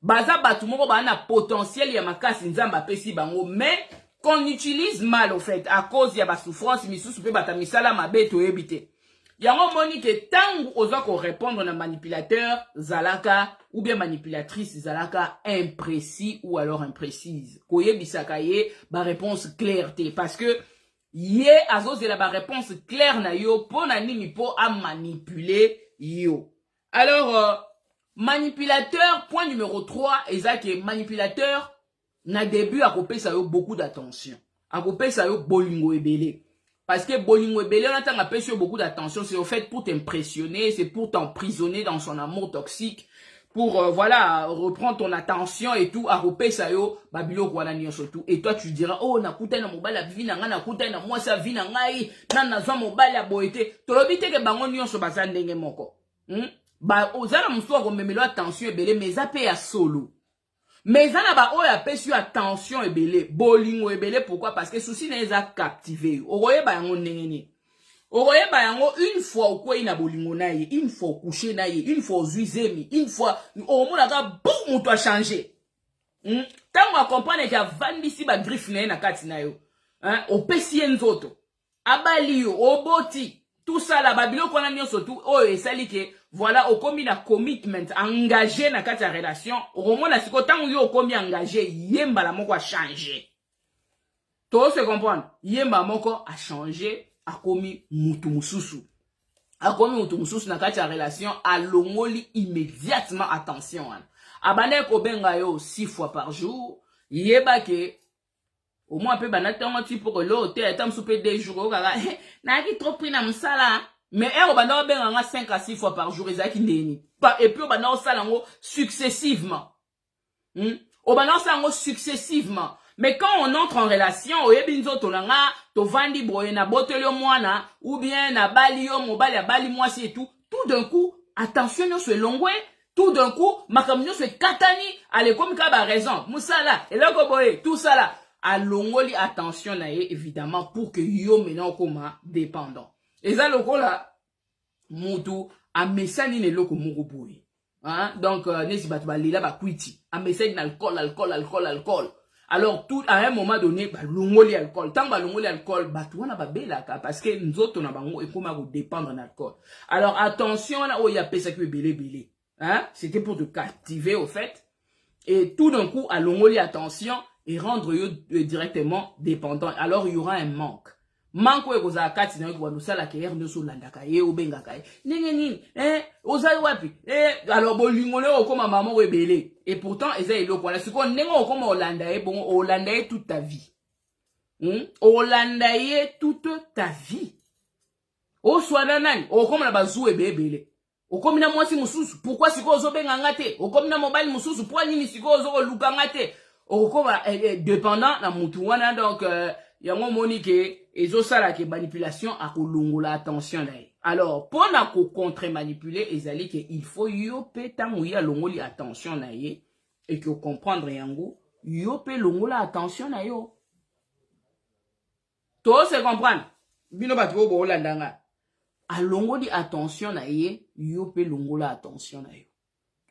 Baza bato moko ba na potentiel ya makasi nzamba pesi bango, mais qu'on utilise mal, au fait, à cause de la souffrance, misusu pe bata misala mabe to ebite. Yango moni ke tangu oza ko répondre na manipulateur zalaka ou bien manipulatrice zalaka imprécis ou alors imprécise. Koyebisaka ye ba réponse clarté parce que ye azozela ba réponse claire na yo pona nini po a manipuler yo. Alors manipulateur point numéro 3 ezaki manipulateur na début a kopesa yo beaucoup d'attention. A kopesa yo bolingo ebele. Parce que bolingo ebele on attend a pesa yo beaucoup d'attention, c'est au fait pour t'impressionner, c'est pour t'emprisonner dans son amour toxique, pour voilà, reprendre ton attention et tout, a kopesa yo babilo kwana nyonso tout. Et toi tu diras oh nakuta na mobile ya vina nga nakuta na moi sa vina ngai, na nazwa mobile ya boete. Tolobi te ke bango nyonso baza ndenge moko. Ba ozala muso ko memelo attention ebele mais za pe ya solo. Mais ça n'a pas eu attention ebele, bolingo ebele, pourquoi? Parce que souci n'est a captivé. Oye ba yango nengeni. Oye ba yango une fois au quoi ina bolingo na ye, une fois couché na ye, une fois zuizemi, une fois au mona ka boum on doit changer. Tant on comprend que ya vandisi ba griffe na kati na yo. Hein, o pesi nzoto. Abali yo, oboti. Tout ça là, babilo qu'on a mis surtout, oh, et ça que, voilà, au commis na commitment, engagé na kati ya relation, au moins, si tant yo au commis engagé, yemba la moko a changé. Tout se comprendre, yemba moko a changé, a commis mutu mususu. A commis mutu mususu na kati ya relation, a longoli immédiatement attention. Abane ko benga yo 6 fois par jour, yeba ke, au moins, peu banatango tu pour que l'autre est un souper des jours. N'a qui trop pris na msala. Mais au banao ben 5 à 6 fois par jour ezaki ndeni. Et puis au banao salango successivement. Au banao salango successivement. Mais quand on entre en relation, au yebinzo tolanga, to vandi boye na botelio mwana, ou bien na bali yo mobali ya bali mwasi et tout d'un coup, attention yo se longwe. Tout d'un coup, ma camion se katani, allez comme kaba raison. Moussala, et là boye, tout ça là. A longoli attention na ye évidemment pour que yo maintenant koma dépendant. Et ça loko la mutu a mesani ne loko moko boye. Hein? Donc nesi batu ba lila ba kwiti. A mesani alcool. Alors tout à un moment donné ba longoli alcool. Tant ba longoli alcool batu wana ba belaka parce que nzoto na bango e koma ko dépendre na alcool. Alors attention là où il y a pesa que belé. Hein? C'était pour te captiver au fait. Et tout d'un coup a longoli attention et rendre directement dépendant. Alors il y aura un manque. Manque où vous avez kati na ko ça la kere no so landaka ye obengaka ye. Nini ozali wapi? Alors bolingole okoma maman rebelle. Et pourtant eza eloko na siko nengo okoma Holanda ye bon Holanda ye toute ta vie. Holanda ye toute ta vie. O swana nani? Okoma na bazu ebele. Okomi na mwasi mususu. Pourquoi siko ozobenga ngate? Okomi na mobile mususu. Pourquoi nini siko ozo luka ngate? Okoma dépendant na mutu wana donc yango monike ezo sala ke manipulation a kolongola attention na. Alors pour na ko contre manipuler ezali ke il faut yo pe tango ya longoli attention na ye et que comprendre yango yo pe longola attention na yo. To se comprendre. Bino batu bo Holanda nga. A longoli attention na ye yo pe longola attention na yo.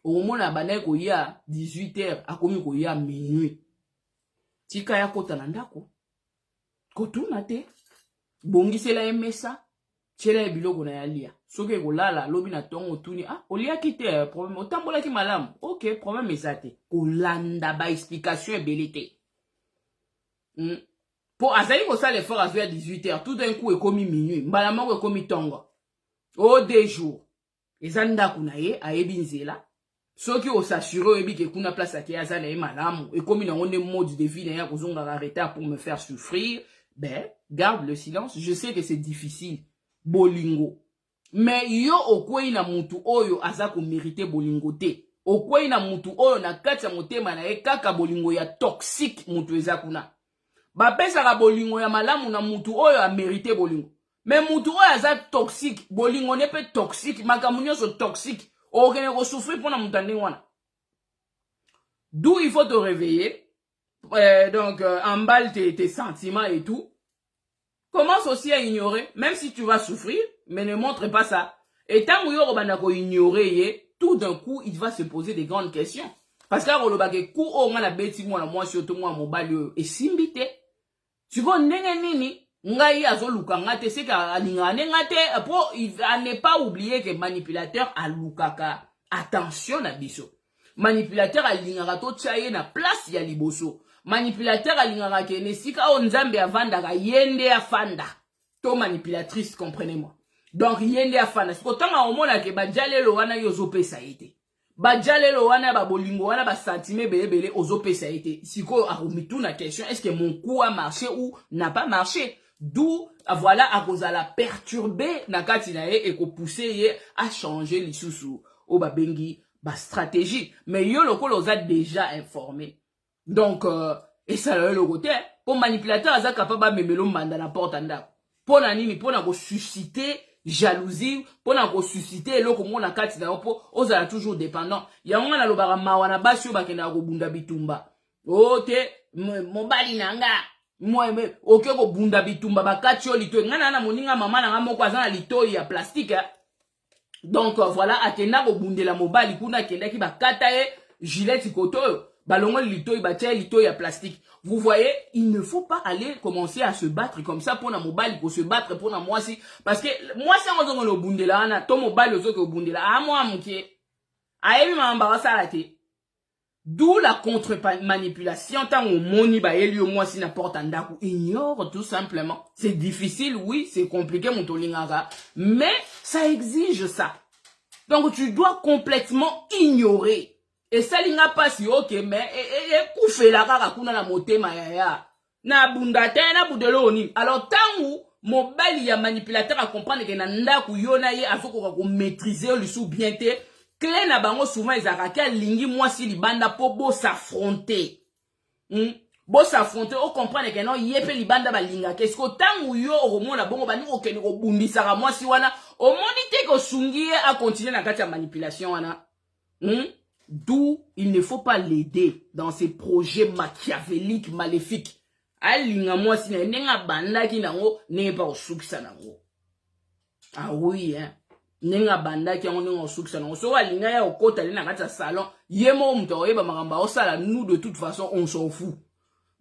Au moins, la banane ko ya 18h, a komi ko ya minuit. Tika ya kota nandako. Kotu nate. Bongi se la emesa. Chela biloko na ya lia. Soke ko lala, lobi na tongo tuni. Ah, olia kite, problème. Otambola ki malam. Ok, problème esate. Ko landa ba explication ebelete. Pour azali ko sa l'effort à 18h, tout d'un coup, e komi minuit. Mbalama ko komi tongo. Oh, des jours. ezanda kunaye ayebi nzela soki osassurer oyebi ke kuna place ake aza na ye malamu ekomi nango nde mode de vie na ye akozongaka retard pour me faire souffrir, ben garde le silence. Je sais que c'est difficile bolingo, mais yo okwei na mutu oyo aza ko mériter bolingo te, okwei na mutu oyo na kati ya motema na ye kaka bolingo ya toxique mutu eza kuna. Bapesaka bolingo ya malamu na mutu oyo a mérité bolingo. Mais mutu oyo aza toxique, bolingo ne pe toxique, makambo nyonso toxique. Okene ko souffrir pour na mutande wana. D'où il faut te réveiller. Donc emballe tes sentiments et tout. Commence aussi à ignorer, même si tu vas souffrir, mais ne montre pas ça. Et tant que tu vas ignorer, tout d'un coup, il va se poser des grandes questions. Parce que tu vois, ngai azoluka ngate c'est ka alingane ngate pour ne pas oublier que manipulateur alukaka attention na biso. Manipulateur alingaka to tchaye na place ya liboso. Manipulateur alingaka ke nesika o nzambe avanda ka yende afanda. To manipulatrice, comprenez-moi. Donc yende afanda. Siko tanga omona ke bajalelo wana yozopesa ete. Bajalelo wana ba bolingo wana ba sentime belebele ozopesa ete. Siko aromitu na question, est-ce que mon coup a marché ou n'a pas marché? D'où, voilà, à cause de la perturber, nakati na ye, et ko pousser ye à changer les sous au babengi, ba stratégie. Mais yo loko loza déjà informé. Donc, et ça le côté, pour manipulateur, aza capable de memelo manda na porte anda. Pour nani, pour na ko susciter jalousie, pour na ko susciter loko mona kati na opo, ozala toujours dépendant. Ya mwana lobara mawana basi yo bakenda ko bunda bitumba. Oh te, mobali nanga. Moi ok ko bunda bitumba bakati yo lito ngana na moninga mama na moko azana lito ya plastique. Donc voilà akenda ko bundela mobali kuna kenda ki bakata e gilet koto balongo lito batia lito ya plastique. Vous voyez, il ne faut pas aller commencer à se battre comme ça pour na mobali pour se battre pour na moi si parce que moi c'est ngozongo lo bundela na to mobali ozo ko bundela a moi mke ayebi mamba wasalate. D'où la contre-manipulation, tant au moni ba elio moi si n'importe andaku ignore tout simplement. C'est difficile, oui, c'est compliqué mon tolingara, mais ça exige ça. Donc tu dois complètement ignorer. Et ça linga pas si ok mais koufe la kaka kuna na motema ya na bundate na budelo ni. Alors tant où mobile ya manipulateur à comprendre que na ndaku yona ye afoko ko maîtriser le sous bien te. Clé na bango souvent ezakaka lingi moi si libanda po bo s'affronter. Bo s'affronter o comprendre que non yepe libanda ba linga qu'est-ce que tangu yo romona bongo bani ko kene ko bumbisaka moi si wana o monite ko sungie à continuer na kati ya manipulation wana. D'où il ne faut pas l'aider dans ses projets machiavéliques maléfiques. Alinga moi si na nenga banda ki nango ne pas osukisa nango. Ah oui hein. Nenga banda ki yango nenga osukisa nango so alinga ya okota na kati ya salon yemo mto oyeba makamba osala nous de toute façon on s'en fout.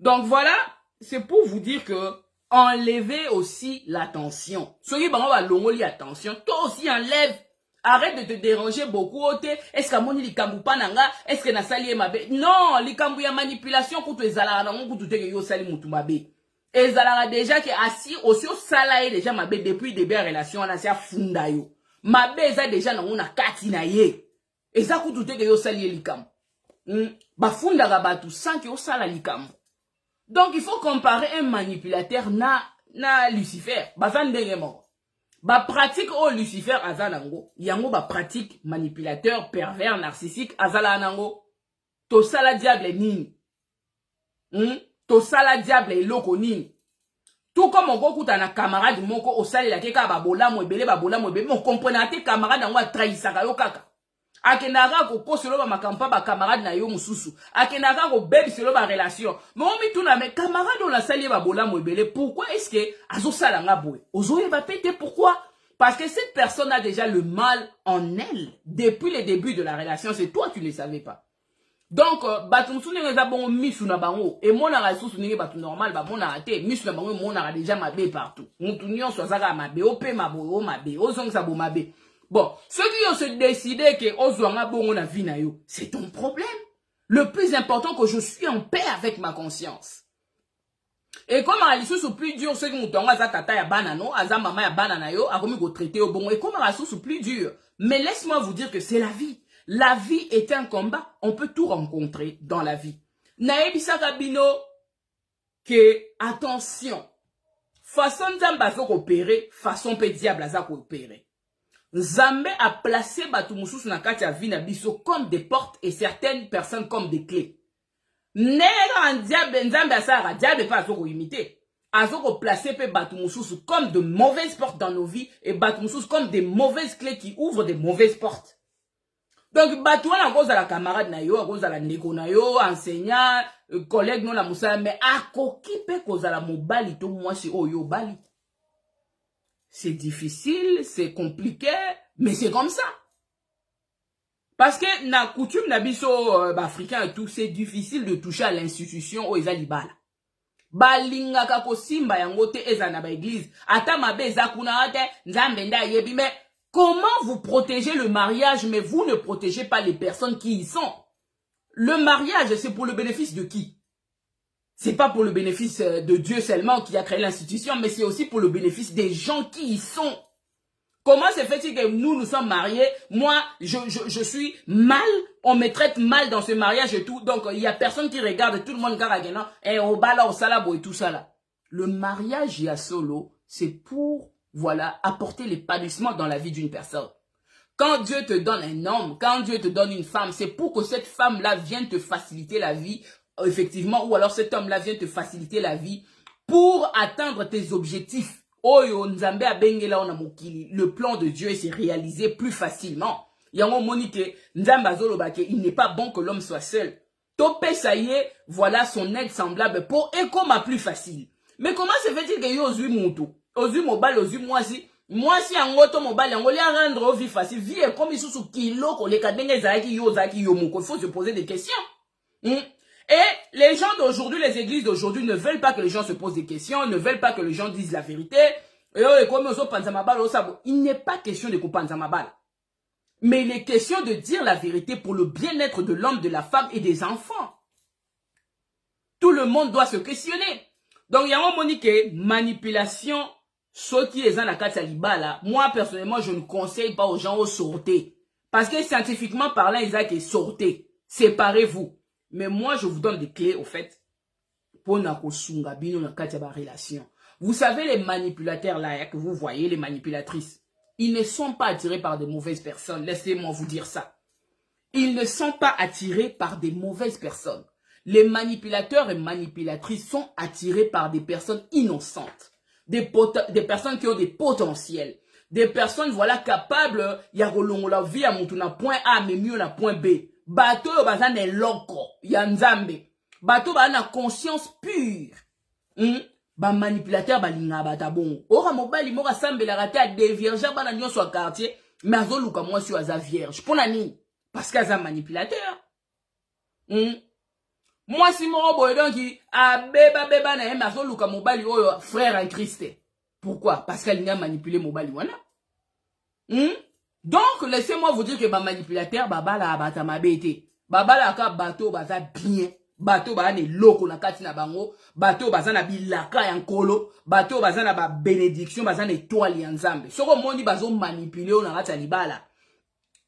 Donc voilà, c'est pour vous dire que enlevez aussi l'attention. Soyez bango ba longoli attention, toi aussi enlève. Arrête de te déranger beaucoup. Est-ce que moni likambu pananga? Est-ce que na sali mabe? Non, likambu ya manipulation kutu ezala na kutu te yo sali mutu mabe. Ezala déjà que assis aussi au sala déjà mabe depuis début de relation na sia funda yo. Mabe eza déjà na ngona kati na ye. Eza kutu te yo sali likambu. Ba funda ga batu sans que yo sala likambu. Donc il faut comparer un manipulateur na Lucifer. Ba ndenge moko. Ba pratique au Lucifer azanango, yango ba pratique manipulateur, pervers, narcissique azanango. To sala diable nini. To sala diable eloko nini. Tout comme on kuta na camarade moko o sala la keka ba bola mo ebele mo comprenez camarade ngo trahissaka yo kaka. Akenaka ko poselo ba makampa ba camarade na yo mususu. Akenaka ko bebi selo ba relation. Mais on mi tuna mais camarade on la sali ba bola mo ebele. Pourquoi est-ce que azo sala nga boy? Ozo ba pété pourquoi? Parce que cette personne a déjà le mal en elle depuis le début de la relation, c'est toi tu ne le savais pas. Donc batum sunu ngeza bon misu na bango et mon ara susu ninge batum normal ba mon arate misu na bango mon ara déjà mabe partout. Mutu nyonso azaka mabe ope mabo mabe ozongisa bo mabe. Bon, ceux qui ont se décidé que Ozwanga bongo na vie na yo, c'est ton problème. Le plus important que je suis en paix avec ma conscience. Et comme à l'issue plus dur, ceux qui m'ont donné à tata ya banano, à maman ya banana yo, a commis go traiter au bon. Et comme à l'issue plus dur. Mais laisse-moi vous dire que c'est la vie. La vie est un combat. On peut tout rencontrer dans la vie. Naebisa Rabino, que, attention, façon Nzamba faut opérer, façon pe diable a opérer. Nzambe a placé Batu Moussous na kati ya vie na biso comme des portes et certaines personnes comme des clés. Nera diable Nzambe a sa diable pas à imiter. Azoko placer pe Batu Moussous comme de mauvaises portes dans nos vies et Batu Moussous comme des mauvaises clés qui ouvrent des mauvaises portes. Donc, Batouan à cause de la camarade na yo, à cause de la négo na yo, enseignant, collègue non la moussa, mais à kokipe cause de la mobali, tout moi c'est oyo bali. C'est difficile, c'est compliqué, mais c'est comme ça. Parce que, na coutume na biso africain et tout, c'est difficile de toucher à l'institution au eza libala. Balinga kako simba yango te eza na ba église. Ata mabe eza kuna ate, nzambe nda yebi, mais comment vous protégez le mariage, mais vous ne protégez pas les personnes qui y sont? Le mariage, c'est pour le bénéfice de qui? C'est pas pour le bénéfice de Dieu seulement qui a créé l'institution, mais c'est aussi pour le bénéfice des gens qui y sont. Comment se fait-il que nous sommes mariés? Moi, je suis mal, on me traite mal dans ce mariage et tout, donc il y a personne qui regarde, tout le monde regarde, et au bala, au salabo et tout ça là. Le mariage, il y a solo, c'est pour voilà, apporter l'épanouissement dans la vie d'une personne. Quand Dieu te donne un homme, quand Dieu te donne une femme, c'est pour que cette femme-là vienne te faciliter la vie, effectivement, ou alors cet homme-là vienne te faciliter la vie pour atteindre tes objectifs. Oyo Nzambe abengela ona mokili, le plan de Dieu s'est réalisé plus facilement. Yango monike Nzambe azolobake, il n'est pas bon que l'homme soit seul. Topé ça y est, voilà son aide semblable pour ekoma plus facile. Mais comment se fait-il que yo ozui mutu? Ozui mobile, ozui mwasi yango mobile yango li rendre vie facile. Vie est comme sous kilo ko le kadenge zaki yo moko. Il faut se poser des questions. Et les gens d'aujourd'hui, les églises d'aujourd'hui ne veulent pas que les gens se posent des questions, ne veulent pas que les gens disent la vérité. Et comme il n'est pas question de couper mal. Mais il est question de dire la vérité pour le bien-être de l'homme, de la femme et des enfants. Tout le monde doit se questionner. Donc, il y a un monique manipulation, ce qui est dans la carte libala. Moi, personnellement, je ne conseille pas aux gens de sortir. Parce que scientifiquement parlant, ils ont sortez. Séparez-vous. Mais moi, je vous donne des clés, au fait, pour na kosunga bino na kati ya relation. Vous savez, les manipulateurs là, que vous voyez, les manipulatrices, ils ne sont pas attirés par de mauvaises personnes. Laissez-moi vous dire ça. Ils ne sont pas attirés par des mauvaises personnes. Les manipulateurs et manipulatrices sont attirés par des personnes innocentes. Des personnes qui ont des potentiels. Des personnes, voilà, capables, ya la vie à montuna point A, mais mieux na point B. Bateau yo bazane loko, ya nzambe. Bateau ba na conscience pure. Ba manipulateur ba linga bata bon. Ora mobali moka sambe la rate a dévierge ba na nyonso a quartier, mais azoluka moi si aza vierge. Pona nini? Parce qu'aza manipulateur. Moi si moro boy donc a beba na yema azoluka mobali oyo frère en Christ. Pourquoi? Parce qu'elle n'a manipulé mobali wana. Donc, laissez-moi vous dire que ma manipulateur, babala abata mabete. Babala ka bateau baza bien. Bateau ba ne loko na kati na bango. Bateau baza na bilaka ya nkolo. Bateau baza na ba bénédiction, baza na étoile ya nzambe. Soko mondi bazo manipuler yo na kati ya libala.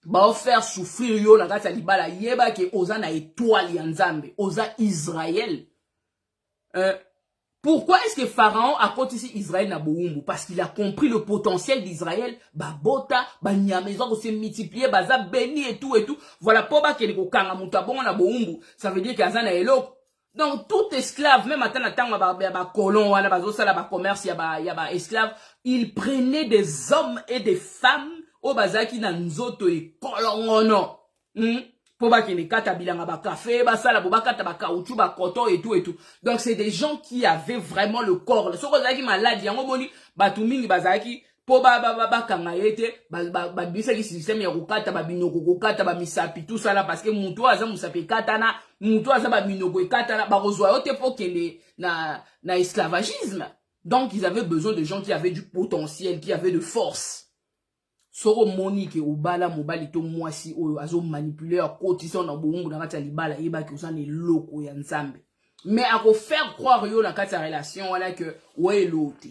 Ba faire souffrir yo na kati ya libala. Yeba ke oza na étoile ya nzambe. Oza Israël. Pourquoi est-ce que Pharaon a compté ici Israël na boumbu? Parce qu'il a compris le potentiel d'Israël. Bota, nyamezon se multiplier, baza béni et tout et tout. Voilà pourquoi qu'il est kanga mutabon na boumbu. Ça veut dire qu'il y a un elok. Donc tout esclave, même attends ba colon wala bazo sala ba commerce ya ba esclave, il prenait des hommes et des femmes au bazaki na nzoto et kolongono. Café, caoutchouc, coton et tout et tout. Donc c'est des gens qui avaient vraiment le corps. Ce qu'on a dit malade, il y a un moment où bazaki po kangaete bisa ki système ya kokata ba binoko kokata ba misapi tout ça là parce que muto aza musapi katana muto aza ba binoko katana ba rozwa yote po kende na esclavagisme. Donc ils avaient besoin de gens qui avaient du potentiel, qui avaient de force. Soro monique ou bala mobali to mwasi oyo azo manipuler kotisa na bongo na kati ya libala yeba ki osane loko ya nzambe. Mais à faire croire yo dans cette relation, voilà que, ouais, l'autre.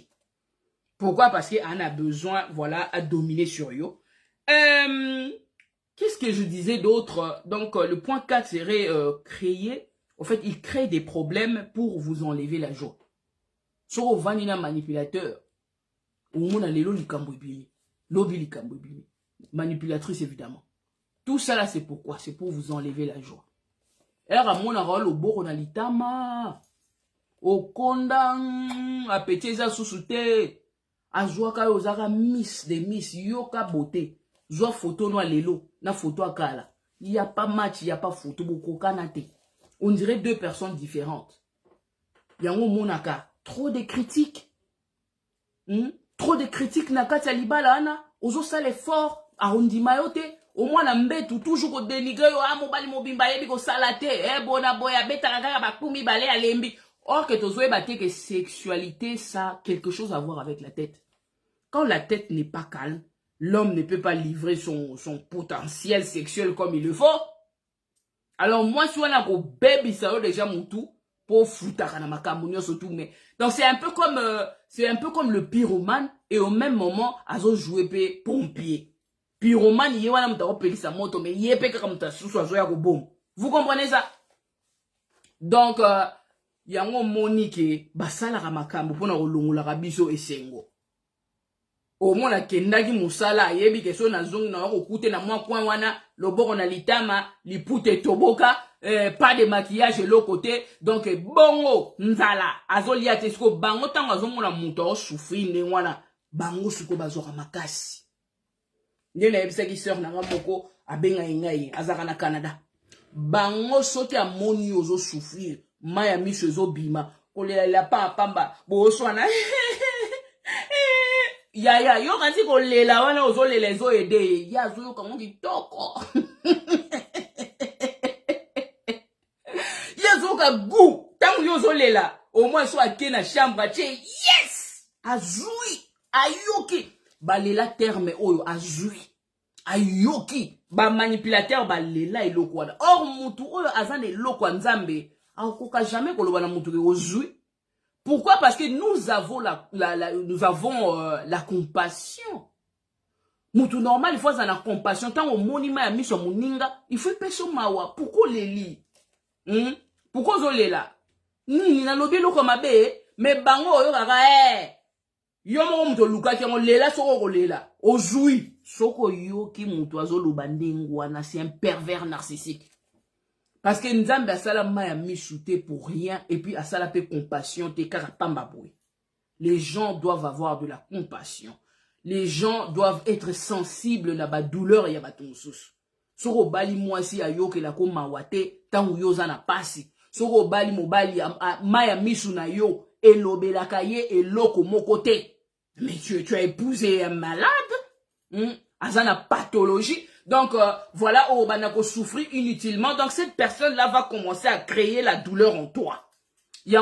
Pourquoi? Parce qu'on a besoin, voilà, à dominer sur yo. Qu'est-ce que je disais d'autre? Donc, le point 4 serait créer. En fait, il crée des problèmes pour vous enlever la joie. Sur au vanina manipulateur, au monde a l'élo likambouibini. Lobi likambouibini. Manipulatrice, évidemment. Tout ça là, c'est pourquoi? C'est pour vous enlever la joie. Et là, mon arole au bord, on a l'itama. Au konda, a pété ça sous souté. A joie ka ozara miss, des miss, yoka beauté. Joie photo no lelo, na photo à kala. Il n'y a pas match, il n'y a pas photo, beaucoup kanate. On dirait deux personnes différentes. Yango monaka, trop de critiques. Trop de critiques naka talibala ana. Ozo sale l'effort, arundi mayote. Au moins la mbetu, toujours au dénigrer, ah mobali mobimba yebi ko salate, bona boya beta kaka bakumi bale alembi. Or que tozoe bate que sexualité, ça a quelque chose à voir avec la tête. Quand la tête n'est pas calme, l'homme ne peut pas livrer son potentiel sexuel comme il le faut. Alors moi, si on a un baby, ça déjà mon tout pour foutre à ma surtout. Mais donc c'est un peu comme le pyromane et au même moment, azo jouer pompier. Pyromane, il y a un peu sa moto, mais il y a pas comme ta sous soit jouer à bombe. Vous comprenez ça? Donc il y a un monique basala ramakambo pour na olongola rabiso esengo. Au moins la kendagi musala yebi keso na zongi na okute na mwa coin wana loboko na litama lipute toboka pas de maquillage de l'autre côté donc bongo nzala azolia tesko bango tango azomona muto o souffrir ne wana bango suko bazoka makasi ndena yebisa ki sœur na moko abenga ngai azaka na Canada bango soki amoni ozo souffrir maya miso zo bima kolela pa pamba bo swana ya yo kanti ko lela wana ozo lela zo ede ya zo yo kamongi toko ya zo ka gu tangu yo zo lela au moins so ake na chambre che yes azui ayoki balela terme oyo azui ayoki ba manipulateur balela eloko wana or mutu oyo azana eloko nzambe akoka jamais koloba na mutu ke ozui. Pourquoi? Parce que nous avons la compassion. Moutou normal, il faut avoir la compassion. Tant au monima a mis sur moninga, il faut payer son mawa. Pourquoi les lit? Pourquoi vous les là? Ni na lobi lo comme abe, mais bango yo kaka yo mo moutou luka ki on lela soko lela. Ozui, soko yo ki moutou azo lubandengwana, c'est un pervers narcissique. Parce que Nzambe asala maya michoute pour rien et puis asala pe compassion te karapamba boy. Les gens doivent avoir de la compassion. Les gens doivent être sensibles na ba douleur ya ba tonsus. Soko bali mwasi ayoke la ko mawate tangu yo za na pasi. Soko bali mobali maya misu na yo elobelaka ye eloko moko te. Mais tu as épousé un malade? Azana pathologie. Donc, voilà, on va souffrir inutilement. Donc, cette personne-là va commencer à créer la douleur en toi. Il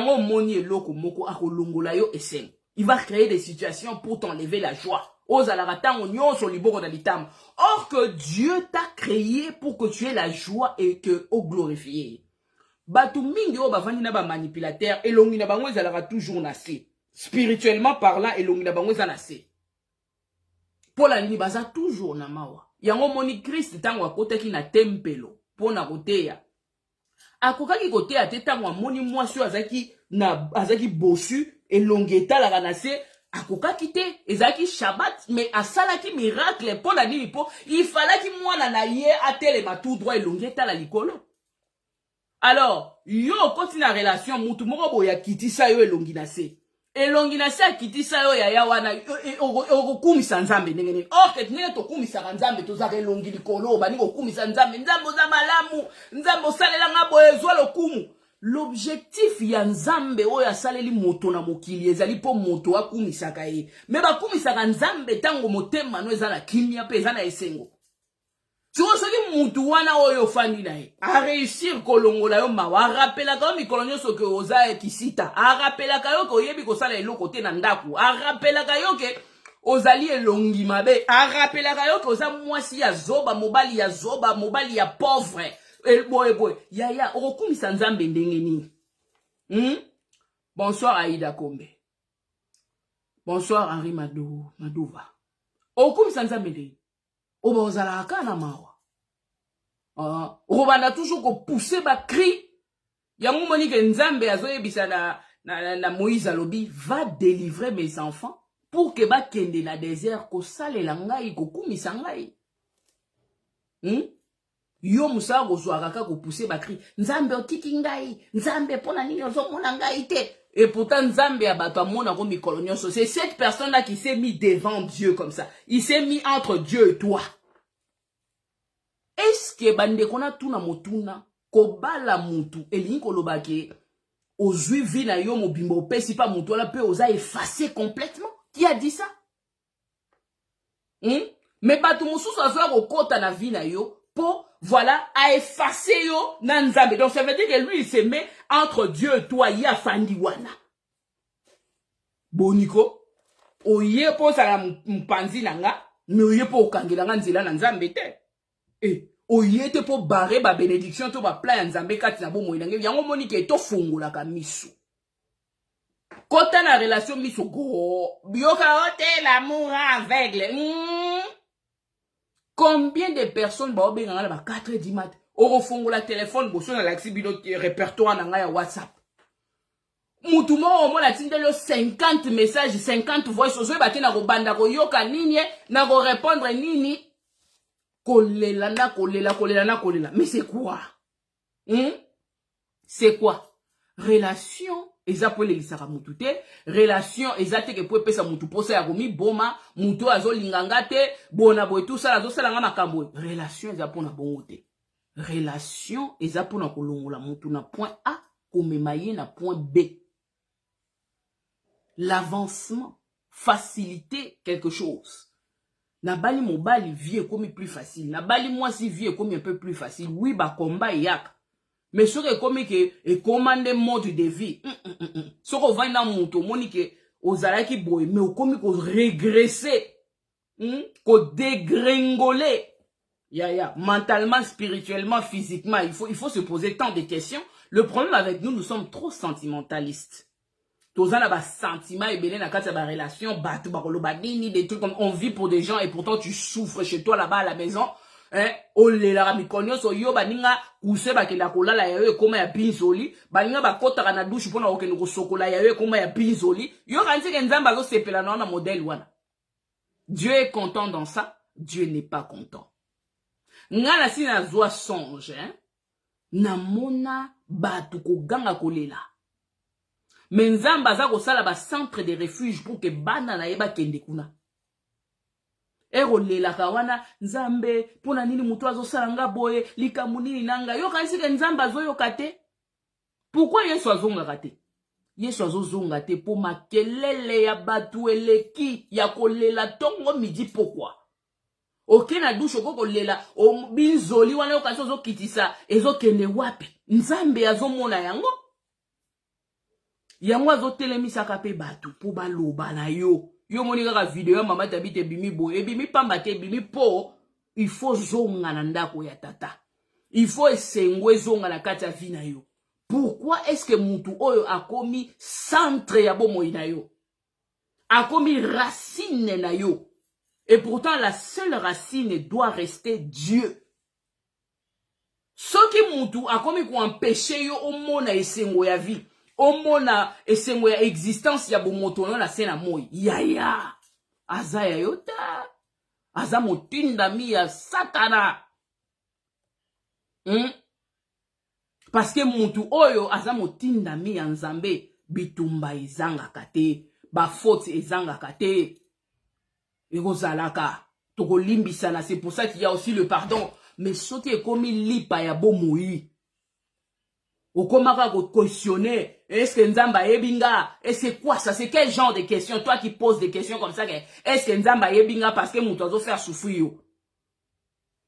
va créer des situations pour t'enlever la joie. Or que Dieu t'a créé pour que tu aies la joie et que au glorifier. Manipulateur et l'ongi na bango ezalaka toujours nassé. Spirituellement parlant, et l'ongi na bango ezalaka pour la nini baza toujours na mawa. Yango moni Christ tango akotaki na tempelo pona koteya. Akokaki koteya te tango amoni mwasi azaki bossu elongeta la kanase akokaki te ezaki Shabbat mais asalaki miracle pona nini po il fallaki mwana na ye atelema tout droit elongeta la likolo. Alors yo continue la relation mutu moko boya kitisa yo elongi na se. Elongi na se kitisa yo ya wana okumisa nzambe ndenge que tnenge to kumisa nzambe to zaka elongi likolo bani ko kumisa nzambe nzambo za malamu nzambo salela ngabo ezwa lokumu. L'objectif ya nzambe oyo asaleli moto na mokili ezali po moto akumisaka ye me bakumisaka nzambe tango motema no ezala kimia pe ezala esengo. Tu vois ce que mutu wana oyo fandi na ye a réussir kolongola yo mawa rappela ka mikolo nyonso ke oza kisita a rappela ka yo ko yebi ko sala eloko te na ndaku a rappela ka yo ke ozali elongi mabe a rappela ka yo ke oza mwasi ya zoba mobali ya pauvre boy ya okumisa nzambe ndenge nini Bonsoir Aïda Kombe. Bonsoir Henri Madouva. Okum Sanzamede. Oba ozala akana mawa. Obanda toujours ko pousser ba cri. Yango Monique Nzambe azoyebisa na Moïse alobi va délivrer mes enfants pour que ba kende na désert ko salela ngai ko kumisa ngai. Yo musa kozwaka ka ko pousser ba cri. Nzambe otiki ngai, Nzambe pona nini ozomona ngai te. Et pourtant Nzambe abato amona ko mikolo nyonso. C'est cette personne là qui s'est mis devant Dieu comme ça. Il s'est mis entre Dieu et toi. Est-ce que bande kona tuna motuna kobala mutu elingi kolobake ozui vi na yo mobimba opesi pa mutu ala pe oza effacé complètement? Qui a dit ça? Mais bato mususu azoya kokota na vi na yo pour voilà à effacer yo na Nzambe. Donc ça veut dire que lui il se met entre Dieu et toi ya fandi wana. Boniko oye po sala mpanzi nanga mais oye po okangela nga nzela na Nzambe te. Oye te po barrer ba bénédiction to ba plan Nzambe kati na bomo inange yango monike to fungola ka misu. Kota na relation misu go bioka ote l'amour aveugle. Combien de personnes ba obenga na ba 4 du mat oro fungola téléphone boso na laxi bino répertoire na nga ya WhatsApp. Mutu mo mo la tindelo 50 messages 50 voice ozo ba te na ko banda ko yoka nini na ko répondre nini. Kolela na kolela. Mais c'est quoi? C'est quoi? Relation eza po lelisaka mutu te. Relation eza te ke po pesa mutu posa ya komi boma, mutu azo linganga te, bona boy tout ça azo sala nga makambo. Relation eza po na bongo te. Relation eza po na kolongola mutu na point A komema ye na point B. L'avancement, faciliter quelque chose. Na bali mobali vie comme plus facile. Na bali moi si vie comme un peu plus facile. Oui ba combat yak. Mais ce que comme que et commander mode de vie. Ce qu'on va dans moto monique ozala ki boy mais au comme ko régresser. Ko dégringoler. Ya mentalement, spirituellement, physiquement, il faut se poser tant de questions. Le problème avec nous sommes trop sentimentalistes. Tozana ba sentiment et benen na kati ba relation batu ba koloba nini des trucs comme on vit pour des gens et pourtant tu souffres chez toi là-bas à la maison. Olela ramikonyo so yo baninga kuse ba kela kolala yawe koma ya pinzoli baninga ba kota na douche pona okene ko sokola yawe koma ya pinzoli yo kanti ke nzamba zo sepela na modèle wana. Dieu est content dans ça, Dieu n'est pas content. Ngala si na zwa songe na mona batu ko ganga kolela. Mais Nzamba za kosala ba centre de refuge pour que bana na yeba kende kuna. Ero lela kawana Nzambe pona nini mutu azosala nga boye likamu nini nanga yo kanisi ke Nzamba zo yo kate. Pourquoi Yesu azonga kate? Yesu azozonga te po makelele ya batu eleki ya kolela tongo midi pourquoi? Ok na douche ko kolela o binzoli wana yo kanisi ozokitisa ezokende wapi? Nzambe azomona yango. Yango azotelemisa pe batu po baloba na yo. Yo moni kaka video mama tabite bimi bo e bimi pamba te bimi po il faut zonga na ndako ya tata. Il faut esengwe zonga na kati ya vie na yo. Pourquoi est-ce que mutu oyo akomi centre ya bomoi na yo? Akomi racine na yo. Et pourtant la seule racine doit rester Dieu. Soki mutu akomi ko empêcher yo omona esengo ya vie. Omona esengo ya existence ya bomotono na sena moi. Yaya. Aza ya yota. Aza motinda mi ya satana. Parce que mutu oyo aza motinda mi ya Nzambe. Bitumba ezanga kate. Ba faute ezanga kate. Ego zalaka. Toko limbisana. C'est pour ça qu'il y a aussi le pardon. Mais ce qui est comme lipa ya bomoi. Okomaka ko questionner. Est-ce que Nzamba yebinga? Et c'est quoi ça? C'est quel genre de questions? Toi qui poses des questions comme ça. Est-ce que Nzamba yebinga parce que mon oiseau faire souffrir?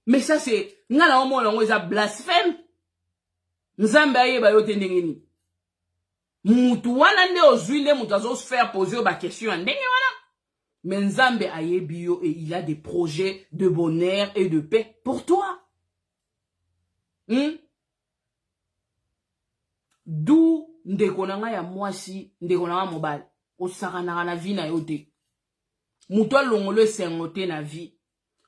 Mais ça c'est. Ngala omo longo eza blasphème. Nzamba yeba yo tendengeni. Mutu wana nde ozwi nde mutu oiseau faire poser ba question ndenge wana. Mais Nzambe ayebi yo et il a des projets de bonheur et de paix pour toi. D'où ndeko na nga ya mwasi ndeko na nga mobali osakanaka na vie na yo te mutu alongolo esengo te na vie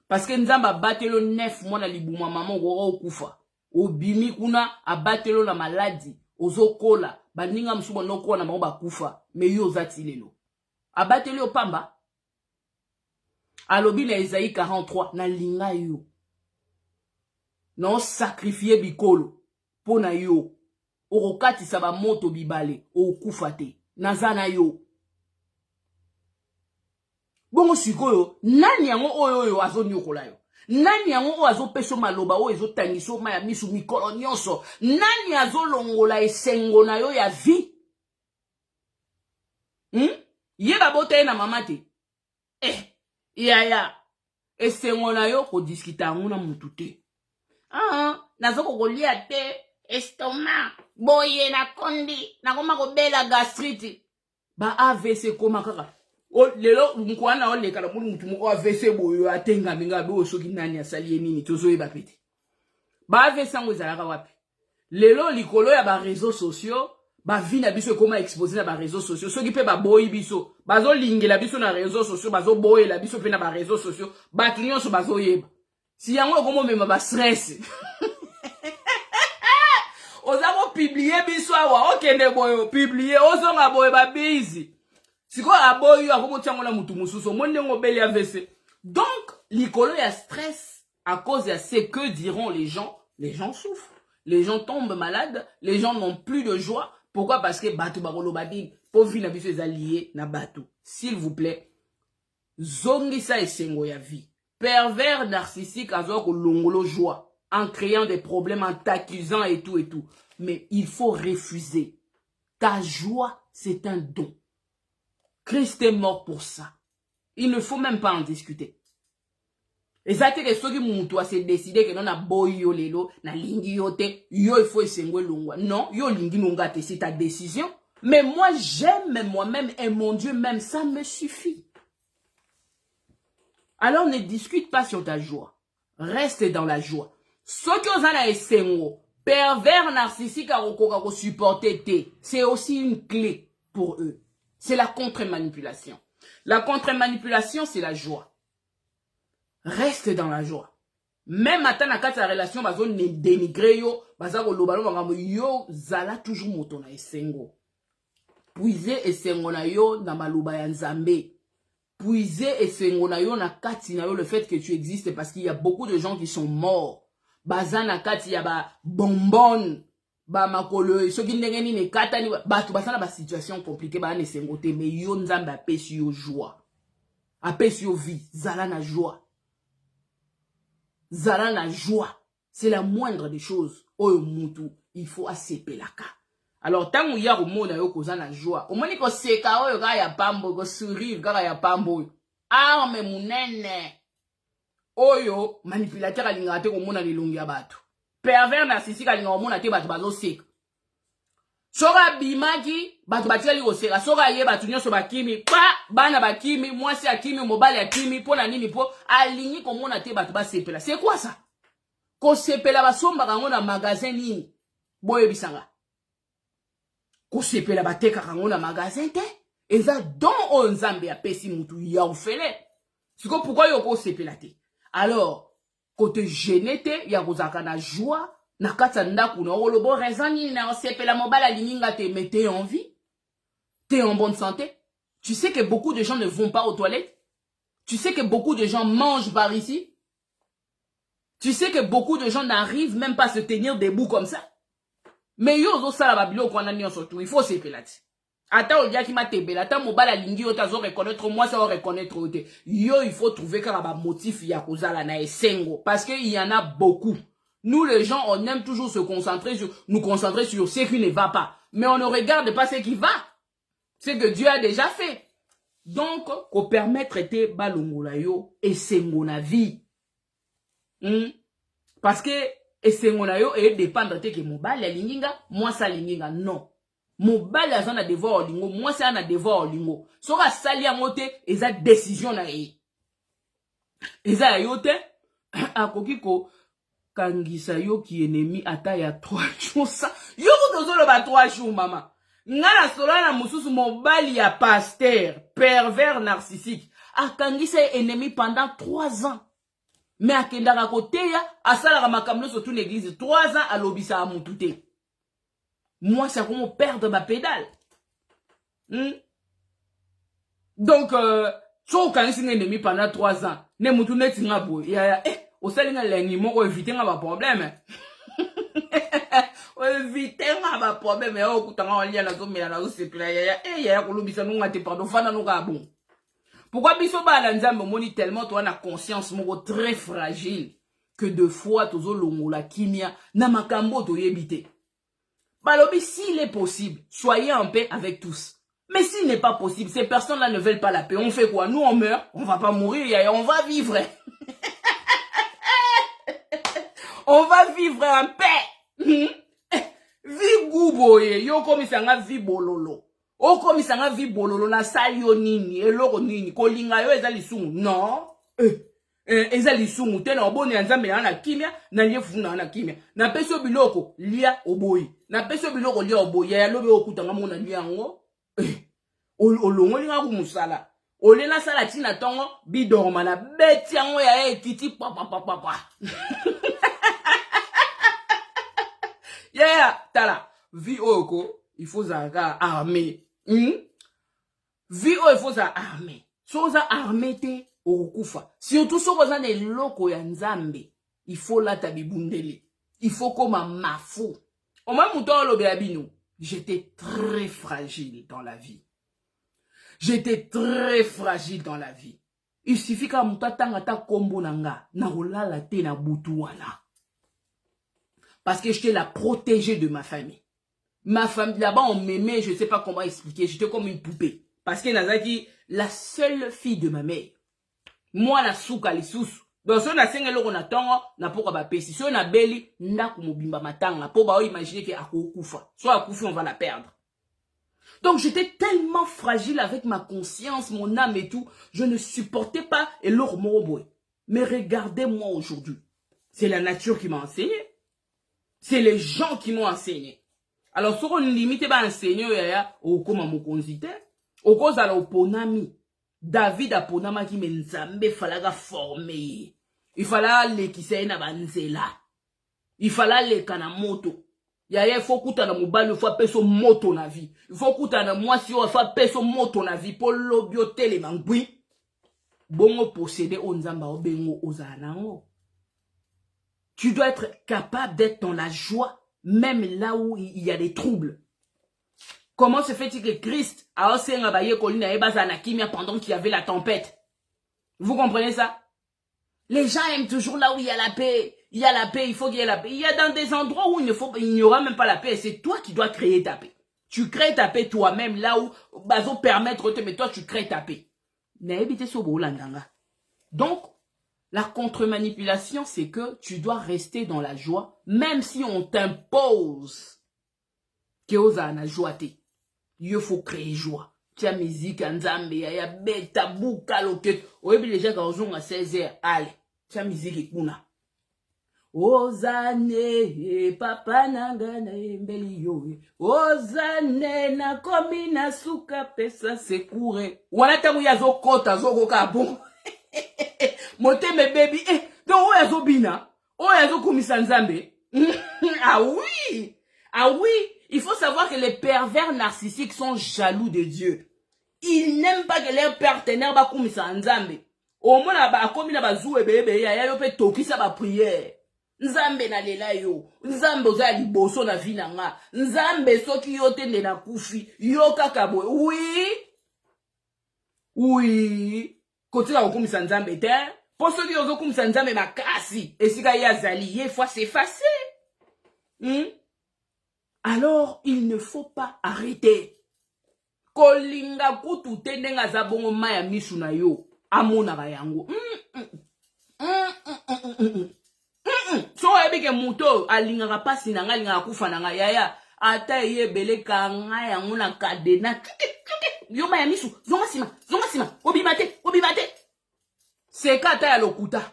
parce que nzambe abatelo 9 mois na libuma mama okoka okufa obimi kuna abatelo na maladi ozokola baninga mosusu bonokola na bango bakufa me yo oza ti lelo abatelo yo pamba alobi na Esaïe 43 na linga yo na osakrifie bikolo mpo na yo okokatisa bamoto bibale okufa te naza na yo bongo sikoyo nani yango oyo azonyokola yo nani yango oyo azopesa maloba oyo ezotangisa ma ya misu mikolo nyonso nani azolongola esengo na yo ya vie ye babota ye na mama te yaya esengo na yo kodiskita yango na mutu te nazokokolia te estomac boye na kondi nakoma kobela gastrite ba AVC koma kaka lelo mukwana oleka na mutu moko AVC boyo atenga minga be osoki nani asali nini tozoyeba pete ba AVC ngo ezalaka wapi lelo likolo ya ba réseaux sociaux ba vie na biso koma exposer na ba réseaux sociaux soki pe ba boyi biso bazo lingela biso na réseaux sociaux bazo boyela biso pe na ba réseaux sociaux batu nyonso bazo yeba si yango komo mema ba stress ozako publier biso awa okende boyo publier ozonga boyo ba busy siko aboyo akomo tiango na mutu mususu monde ngobeli AVC donc likolo ya stress à cause de ce que diront les gens souffrent les gens tombent malades les gens n'ont plus de joie pourquoi parce que batu bakolo badi po vie na biso ezalié na batu s'il vous plaît zongisa esengo ya vie pervers narcissique azoko longolo joie en créant des problèmes, en t'accusant et tout. Mais il faut refuser. Ta joie, c'est un don. Christ est mort pour ça. Il ne faut même pas en discuter. Et ça, c'est que ceux qui m'ont décidé que non a boy yo lelo, na lingi yo te, yo il faut esengwe longwa. Non, yo lingi longa te, c'est ta décision. Mais moi, j'aime moi-même et mon Dieu même, ça me suffit. Alors ne discute pas sur ta joie. Reste dans la joie. Ceux qui ont un esengo, pervers narcissique à supporter, c'est aussi une clé pour eux. C'est la contre-manipulation. La contre-manipulation, c'est la joie. Reste dans la joie. Même à ta relation, bazo ne dénigrer yo, bazako lobalo yo zala toujours moto na esengo. Puiser esengo na yo na maloba ya nzambe. Puiser esengo na yo na kati na yo le fait que tu existes parce qu'il y a beaucoup de gens qui sont morts. Bazana kati ya ba bonbon ba makolo soki ndenge nini kata ni batu basana ba situation compliquée ba ne sengote mais yo nzambe apesi yo joie apesi yo vie zala na joie c'est la moindre des choses oyo mutu il faut asepelaka alors tangu ya komona yo koza na joie omoni ko seka oyo ka ya pambo ko sourire ka ya pambo arme munene oyo manipulateur alinga te komona lilongi ya bato pervers narcissique alinga komona te bato bazoseka soka bimaki bato batikali koseka soka ye bato nyonso bakimi pa bana bakimi mwasi akimi mobali akimi mpona nini po alingi komona te bato basepela c'est quoi ça kosepela basombaka ngo na magasin nini boyebisanga kosepela batekaka ngo na magasin te eza don oyo nzambe apesi mutu ya ofele siko pourquoi yo kosepela te alors côté gêné te ya kozaka na joie na kata ndaku na olobo raison ni na osepela mobala lininga te mais t'es en vie t'es en bonne santé tu sais que beaucoup de gens ne vont pas aux toilettes tu sais que beaucoup de gens mangent par ici tu sais que beaucoup de gens n'arrivent même pas à se tenir debout comme ça mais yo zo sala babilo ko nani surtout il faut sepela ti ata o dia ki matebela ata mobala lingi yo tazo reconnaître moi ça reconnaître ote yo il faut trouver kaka ba motif ya kozala na esengo parce que il y en a beaucoup. Nous les gens on aime toujours nous concentrer sur ce qui ne va pas mais on ne regarde pas ce qui va, ce que Dieu a déjà fait. Donc ko permettre te balongola yo esengo na vie parce que esengo na yo e dépendre te ke mobala linginga moi ça linginga non. Mobile azan na devoir olingo, moi c'est un devoir olingo. Soka sali yango te, eza décision na ye. Eza yo te, akoki ko kangisa yo ki ennemi ata ya 3 jours ça. Yo ko tozolo ba 3 jours mama. Ngana solana mususu mobali ya pasteur, pervers narcissique. Akangisa ennemi pendant 3 ans. Mais akendaka koteya, asalaka makamno surtout l'église. 3 ans à l'obisa à moutouté. Moi, c'est comment perdre ma pédale. Donc, so kangisi ennemi pendant 3 ans. Ne moutou net nga boy. Ya, au salinga lengi moko éviter nga ba problème. Éviter nga ba problème. Ya, okutanga walia na zo mela na zo sepila ya. Ya kolobisa nunga te pardon fana nunga bon. Pourquoi biso ba la nzambe moni tellement toi na conscience moko très fragile que de fois tozo longola kimia na makambo to yebite. Balobi s'il est possible, soyez en paix avec tous. Mais s'il n'est pas possible, ces personnes-là ne veulent pas la paix. On fait quoi? Nous on meurt, on va pas mourir, on va vivre. On va vivre en paix. Vi guboye, yo komisanga vi bololo. O komisanga vi bololo na salio nini, eloko nini, kolinga yo eza lisungu. Non. Eza lisungu te na oboni nzambe na kimia, na lie funa na kimia. Na peso biloko lia oboyi. Na peso biloko lia oboyi, ya lobe okutanga mona lia ngo. Olongo linga kumusala. Olena sala tina tongo bidorma na beti yango ya etiti papa. Yeah, tala. Vi oko, il faut zaga armé. Vi o il faut za armé. So za armé te okufa. Surtout so koza ne loko ya nzambe. Il faut la tabibundele. Il faut comme un mafou. Au moins mouton lobe abino. J'étais très fragile dans la vie. J'étais très fragile dans la vie. Il suffit qu'à moutatanga ta kombo nanga. Na rolala te na butuana. Parce que j'étais la protégée de ma famille. Ma famille, là-bas, on m'aimait, je ne sais pas comment expliquer. J'étais comme une poupée. Parce que Nazaki, la seule fille de ma mère. Moi, la souka, les sous. Donc, si on a 5 euros, on a tant, on a pas de paix. Si on a belli, on a comme bimba matanga. Pour imaginer qu'à Koufa. Soit à Koufa, on va la perdre. Donc, j'étais tellement fragile avec ma conscience, mon âme et tout. Je ne supportais pas et l'or moroboy. Mais regardez-moi aujourd'hui. C'est la nature qui m'a enseigné. C'est les gens qui m'ont enseigné. Alors, si on limite ba enseigner yaya au koma mokonzite, au cause à l'oponami. David a ponama qui m'enzambe falaga former. Il fallait les qui s'est na banzela. Il fallait les kanamoto. Yaya faut kuta na mobile il faut peso moto na vie. Il faut kuta na moi si on faut peso moto na vie pour lobio tele mangui. Bongo posséder onzamba obengo ozanango. Tu dois être capable d'être dans la joie. Même là où il y a des troubles. Comment se fait-il que Christ a osé engabayer Colina et Bazanakimia pendant qu'il y avait la tempête? Vous comprenez ça? Les gens aiment toujours là où il y a la paix. Il y a la paix, il faut qu'il y ait la paix. Il y a dans des endroits où il n'y aura même pas la paix. C'est toi qui dois créer ta paix. Tu crées ta paix toi-même là où Bazo permettre, mais toi tu crées ta paix. Donc, la contre-manipulation, c'est que tu dois rester dans la joie, même si on t'impose que oza na joie te. Il faut créer joie. Tu as musique, nzambe, ya beta, bouka, loket. Oyebi les gens quand à 16h, allez, tu as musique et kuna. Ozane, papa nanga na embeli yo. Ozane, na komi na suka pesa se kure. Wana tamu ya zo kota, zo koka bon. Moteme baby, donc où est Zobina? Où est Zokumisa Nzambe? Ah oui! Ah oui! Il faut savoir que les pervers narcissiques sont jaloux de Dieu. Ils n'aiment pas que leurs partenaires ba kumisa Nzambe. Au moins, ba komi na ba zou bébé, ya yo pe toki sa ba prière. Nzambe na lela yo. Nzambe oza liboso na vie na nga. Nzambe soki yo tende na kufi. Yo kakabwe. Oui! Oui! Côté la okumisa Nzambe te. Pour ceux qui ont comme ça, Nzambe makasi. Et si Gaïa Zali, fois c'est facile. Alors, il ne faut pas arrêter. Kolinga kutu tendenga zabongo maya misu na yo. Amona bayango. So ebike muto alinga pasi na nga linga kufa na nga yaya. Ata yebele kanga yango na kadena. Yo maya misu. Zonga sima. Obimate. C'est kata ya lokuta.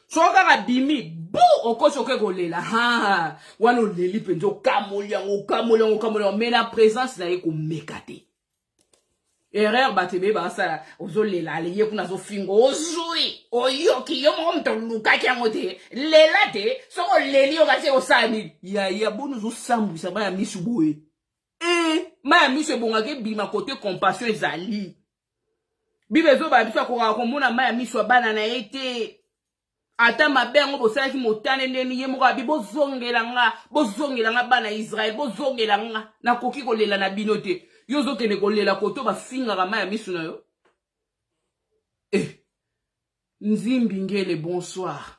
Soka bimi, bou! okochoke kolela ha wana oleli penzo kamoliango mais la présence na ye komekate erreur batebe basala ozolela aleye kuna zofingo ozui oyoki yo mo mto lukaki yango te lela te soko leli okase osani ya bonu zosambwisa baya misu boye maya misu ebongaki bima kote compassion ezali bibe ezoba biso akoka komona maya misu abana na ye te ata mabe yango bosalaki motane ndeni ye moko abi bozongela nga bana Israel bozongela nga nakoki kolela na bino te yo zokende kolela koto bafingaka maya misu na yo nzimbi ngele bonsoir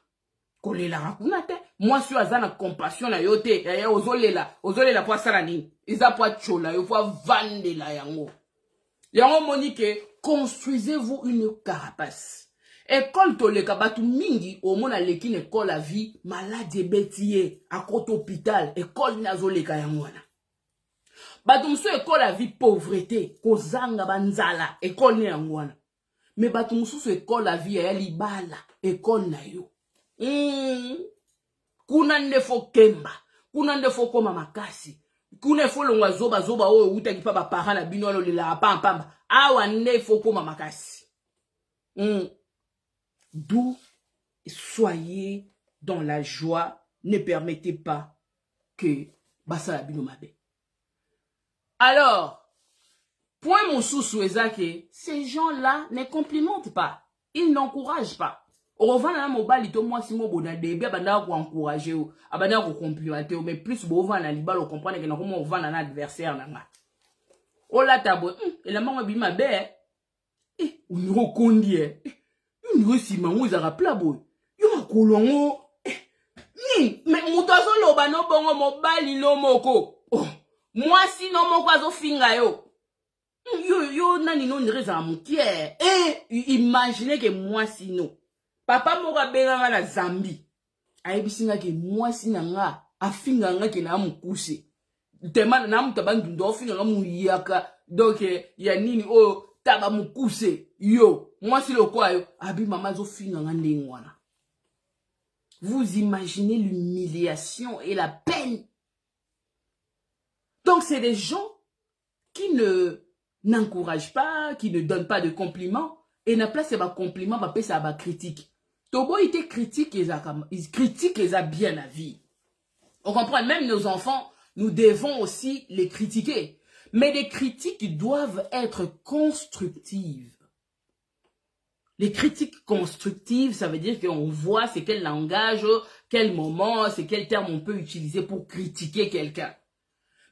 kolelaka kuna te mwasi oyo aza na compassion na yo te yaya ozolela po asala nini eza po achola yo po avandela yango monike construisez-vous une carapace. École toleka batu mingi omona leki école à vie malade betiye à côté hôpital école nazoleka yangwana batu musu école à vie pauvreté kozanga banzala école ne yangwana mais batu musu école à vie ya libala école na yo kuna ndefo kemba kuna ndefo koma makasi kuna fo longwa zoba oyo utaki pa ba parents na bino lo lela pamba awa ndefo koma makasi D'où soyez dans la joie, ne permettez pas que Bassa bino mabe. Alors, point mon sous que ces gens-là ne complimentent pas, ils n'encouragent pas. Au revoir na mobile to moi si mo bona de bien banda ko encourager ou abanda ko complimenter mais plus bo va na libalo comprendre que na comment on va na adversaire na nga. O la tabo et la maman bi mabe on rekondi Yo si mango ezaka plabo. Yo makolongo. Mais mutazo loba no bongo mobali no moko. Moi si no moko azo finga yo. Yo nani no ndireza mukie. Imaginez que moi si no. Papa moko benga na Zambi. Ayebisinga ke moi si nanga afinga nga ke na mukuse. Tema na mutabandu ndo finga nga muyaka. Donc ya nini taba mukuse yo. Moi, si le quoi, abi mama zo finga ngwana. Vous imaginez l'humiliation et la peine. Donc, c'est des gens qui n'encouragent pas, qui ne donnent pas de compliments, et na place ba compliment, ba pesa ba critique. Tobo était critique, ils critiquent les a bien la vie. On comprend, même nos enfants, nous devons aussi les critiquer. Mais les critiques doivent être constructives. Les critiques constructives, ça veut dire qu'on voit c'est quel langage, quel moment, c'est quel terme on peut utiliser pour critiquer quelqu'un.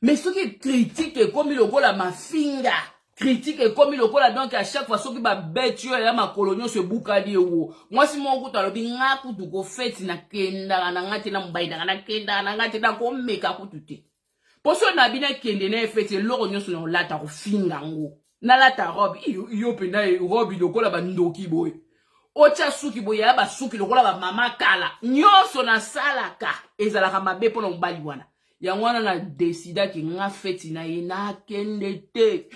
Mais ce qui critique est comme il le la ma finga. Critique est comme il le la donc à chaque fois ce qui va bête yo ya ma colonio se bukadi wo. Moi si mon kuta lobi nga kutu ko feti na kenda na ngati na mbaida na kenda na ngati na ko meka kutute. Poso na bina kende na feti loro nyoso na lata ko finga ngo. Na lata robe yo penda robe lokola ba ndoki boy ocha suki boy ya ba suki lokola ba mama kala nyoso na salaka ezala ka mabe pona mbali wana ya wana na décida ki nga feti na ye na kende te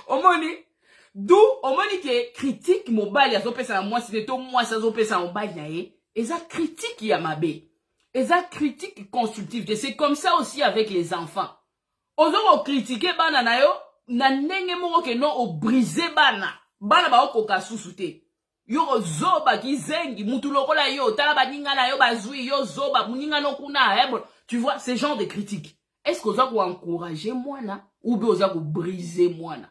omoni ke critique mobile ya zo pesa na moi si to moi ça zo pesa mobile na ye eza critique ya mabe eza critique constructive c'est comme ça aussi avec les enfants. Ozo critiquer bana na yo na ndenge moko ke no o briser bana ba okoka susute yo zoba kizengi mutu lokola yo tala baninga na yo bazui yo zoba muninga no kuna tu vois ce genre de critiques est-ce que oza ko encourager mwana ou bien oza ko briser mwana.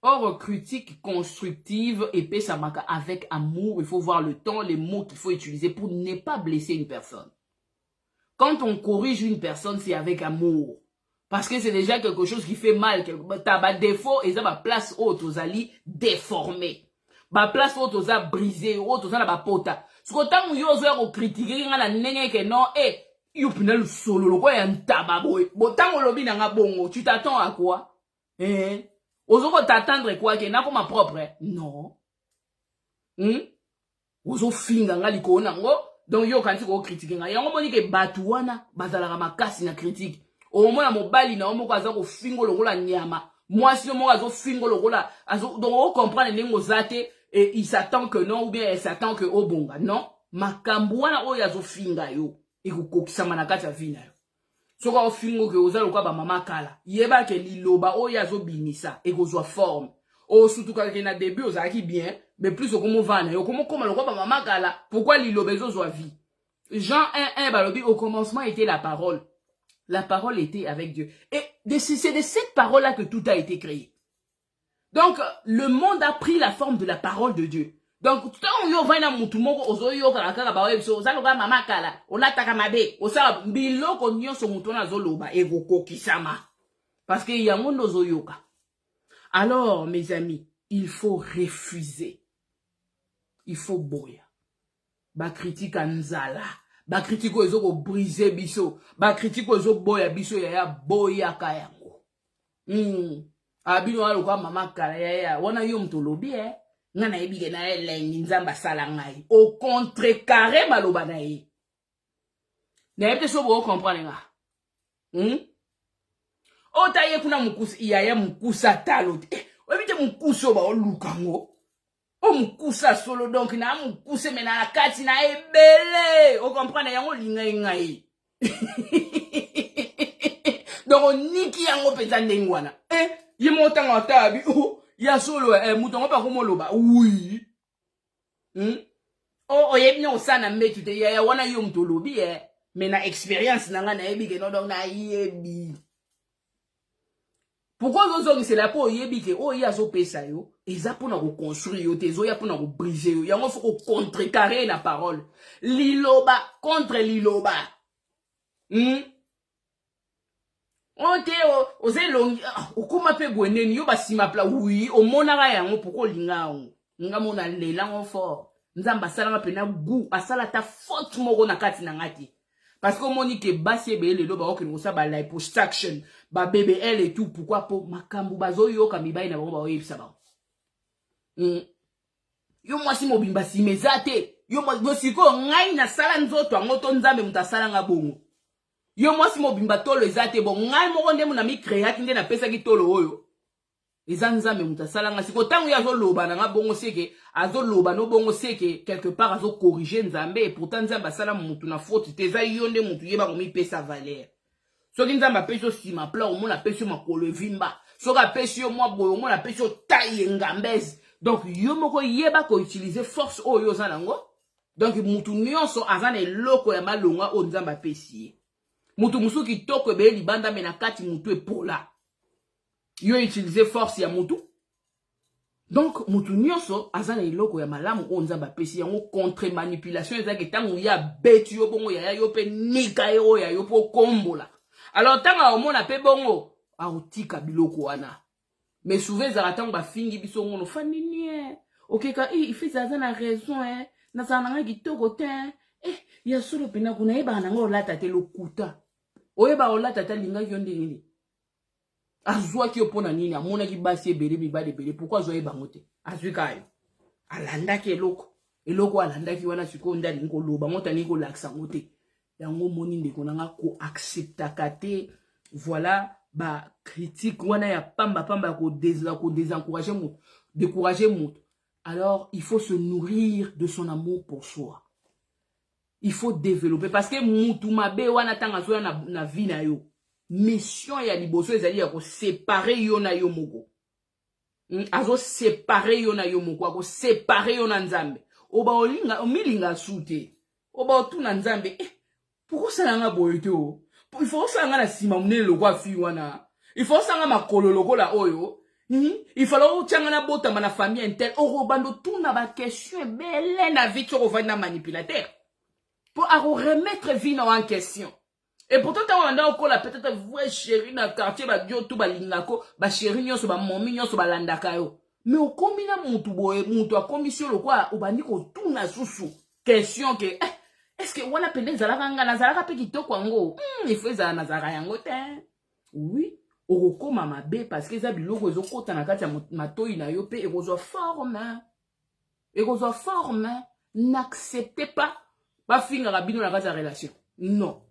Or critique constructive et pesamaka avec amour, il faut voir le temps, les mots qu'il faut utiliser pour ne pas blesser une personne. Quand on corrige une personne, c'est avec amour. Parce que c'est déjà quelque chose qui fait mal. T'as ba défaut et ça ba place haute aux ali déformé. Ba place haute aux a brisé, haute aux a ba pota. Ce que tant yo zo critiquer nga na nenge que non yo pina le solo lo quoi un tababoy. Bon tant lobi na nga bongo, tu t'attends à quoi? Ozo t'attendre quoi que na comme ma propre? Non. Ozo finga nga liko nango. Donc yo quand tu go critiquer nga yango moni ke batuwana bazala makasi na critique. Au moins, mon bali na omo kwaza ko fingo lokola nyama. Moi si omo kwazo fingo lokola donc on comprend les ngozate et il s'attend que non ou bien elle s'attend que au bonga. Non. makambo wana oyo azofinga yo ekokokisama na kati ya vi na yo. Soka ofingo ke oza lokola ba mama kala yeba ke liloba oyo azobimisa ekozwa forme. O surtout quand na début ozalaki bien, mais plus okomo vana yo komo koma lokola ba mama kala. Pourquoi liloba ezozwa vie? Jean 1:1 balobi au commencement était la parole. La parole était avec Dieu. Et c'est de cette parole-là que tout a été créé. Donc, le monde a pris la forme de la parole de Dieu. Donc, tout le monde va mutu moko ozoyo kaka ba webiso ozaloka mama kala olataka mabe osala biloko nyonso mutu na zoloba ekokokisama parce que yango nozoyoka. Alors, mes amis, il faut refuser. Il faut boya. Ba critique nzala. Ba critique ozo ko briser biso. Ba critique ozo boya biso ya boya kayango. Abino alo kwa mama kala ya wana yo mtolobi ngana ebige na elengi nzamba sala ngai. Au contrecarré maloba na ye. Na yebte so bo comprendre nga. O taye kuna mukusa iya mukusa talo. Webite mukuso ba olukango. O mukusa solo donc na mukuse mena na kati na ebele. O comprendre yango lingai ngai. Donc niki yango peza ndengwana. Yimota ngatabi. Ya solo mutongo pa komoloba. Oui. O yebne osana metu te ya wana yo mtolobi mais na expérience nanga na yebi ke no donc na yebi. Pourquoi c'est la peau yebi ke o ya zo pesa yo eza pona ko construire yo tezo ya pona ko briser yo yango faut ko contrecarrer la parole. Liloba contre liloba. Ote oze longi okuma pe gweneni yo basima pla oui o monaka yango pourquoi linga nga mona lelango fort. Nzamba sala pena gu asala ta faute moko na kati na ngati. Parce que moni ke basi ebele lo ba okino sa ba liposuction ba BBL et tout pourquoi po makambu bazo yo kamibai na bango ba oyebisa ba. Yo mwasi mobimba simezate yo siko ngai na sala nzoto ngoto nzambe mutasala nga bongo. Yo mwasi mobimba tolo ezate bon ngai moko nde muna mi créer kinde na pesa ki tolo oyo. Eza nzambe mutasala nga siko tangu ya zo loba na nga bongo seke azo loba no bongo seke quelque part azo corriger nzambe et pourtant nzambe asala mutu na faute teza yonde mutu yeba ko mi pesa valeur. Soki nzamba peso sima pla au mona peso makolo vimba. Soka peso mwa boyo mona peso taille ngambez. Donc yo moko yeba ko utiliser force oyo zanango. Donc mutu nyonso azana eloko ya malonga o nzamba pesi. Mutu musuki toko be libanda mena kati mutu epola. Yo utiliser force ya mutu. Donc mutu nyonso azana eloko ya malamu o nzamba pesi yango contre manipulation ezake tangu ya betu yo bongo ya yo pe nika yo ya yo po kombola. Alors tanga omona pe bongo autika biloko wana. Mais souvent zaratang ba fingi biso ngono fanini OK ka il fait ça na raison na sana nga kitoko te ya solo pena kuna eba na ngo lata te lokuta. Oyeba olata ta linga yonde nini. Azwa ki opona nini amona ki basi ebele mibale bele pourquoi zo eba ngote. Azwika yo. Alanda ke eloko alanda ki wana siko ndani ngo loba ngota ni ko laksa ngote. Yango moni ndeko nanga ko accepta kate voilà ba critique wana ya pamba ko désencourager mout décourager mout. Alors il faut se nourrir de son amour pour soi. Il faut développer parce que mutu mabe wana tanga zo na vie na yo mission ya liboso ezali ya ko séparer yo na yo moko. Azo séparer yo na yo moko ko séparer yo na nzambe. Oba olinga omilinga sute. Oba otuna nzambe pourquoi ça n'a pas boyé tout? Il faut ça nga na sima mne lokwa fi wana. Il faut ça nga makolo lokola oyo. Il faut lo tchanga na bota na famille intel oro bando tout na ba question belle na vie to na manipulateur. Pour remettre vie en question. Et pourtant on a encore la peut-être vraie chérie na quartier ba dio tout ba lingako ba chérie nyoso ba momi nyoso ba landaka yo. Mais au combina mutu boye mutu a commission lokwa obandi ko tout na susu. Question que est-ce que wana pende zalaka nga na zalaka pe kitoko ngo il faut za na zalaka yango te. Oui, okoma mabe parce que za biloko ezokota na kati ya matoi na yo pe ekozwa forme. Ekozwa forme. N'acceptez pas ba finga bino na kati ya relation. Non.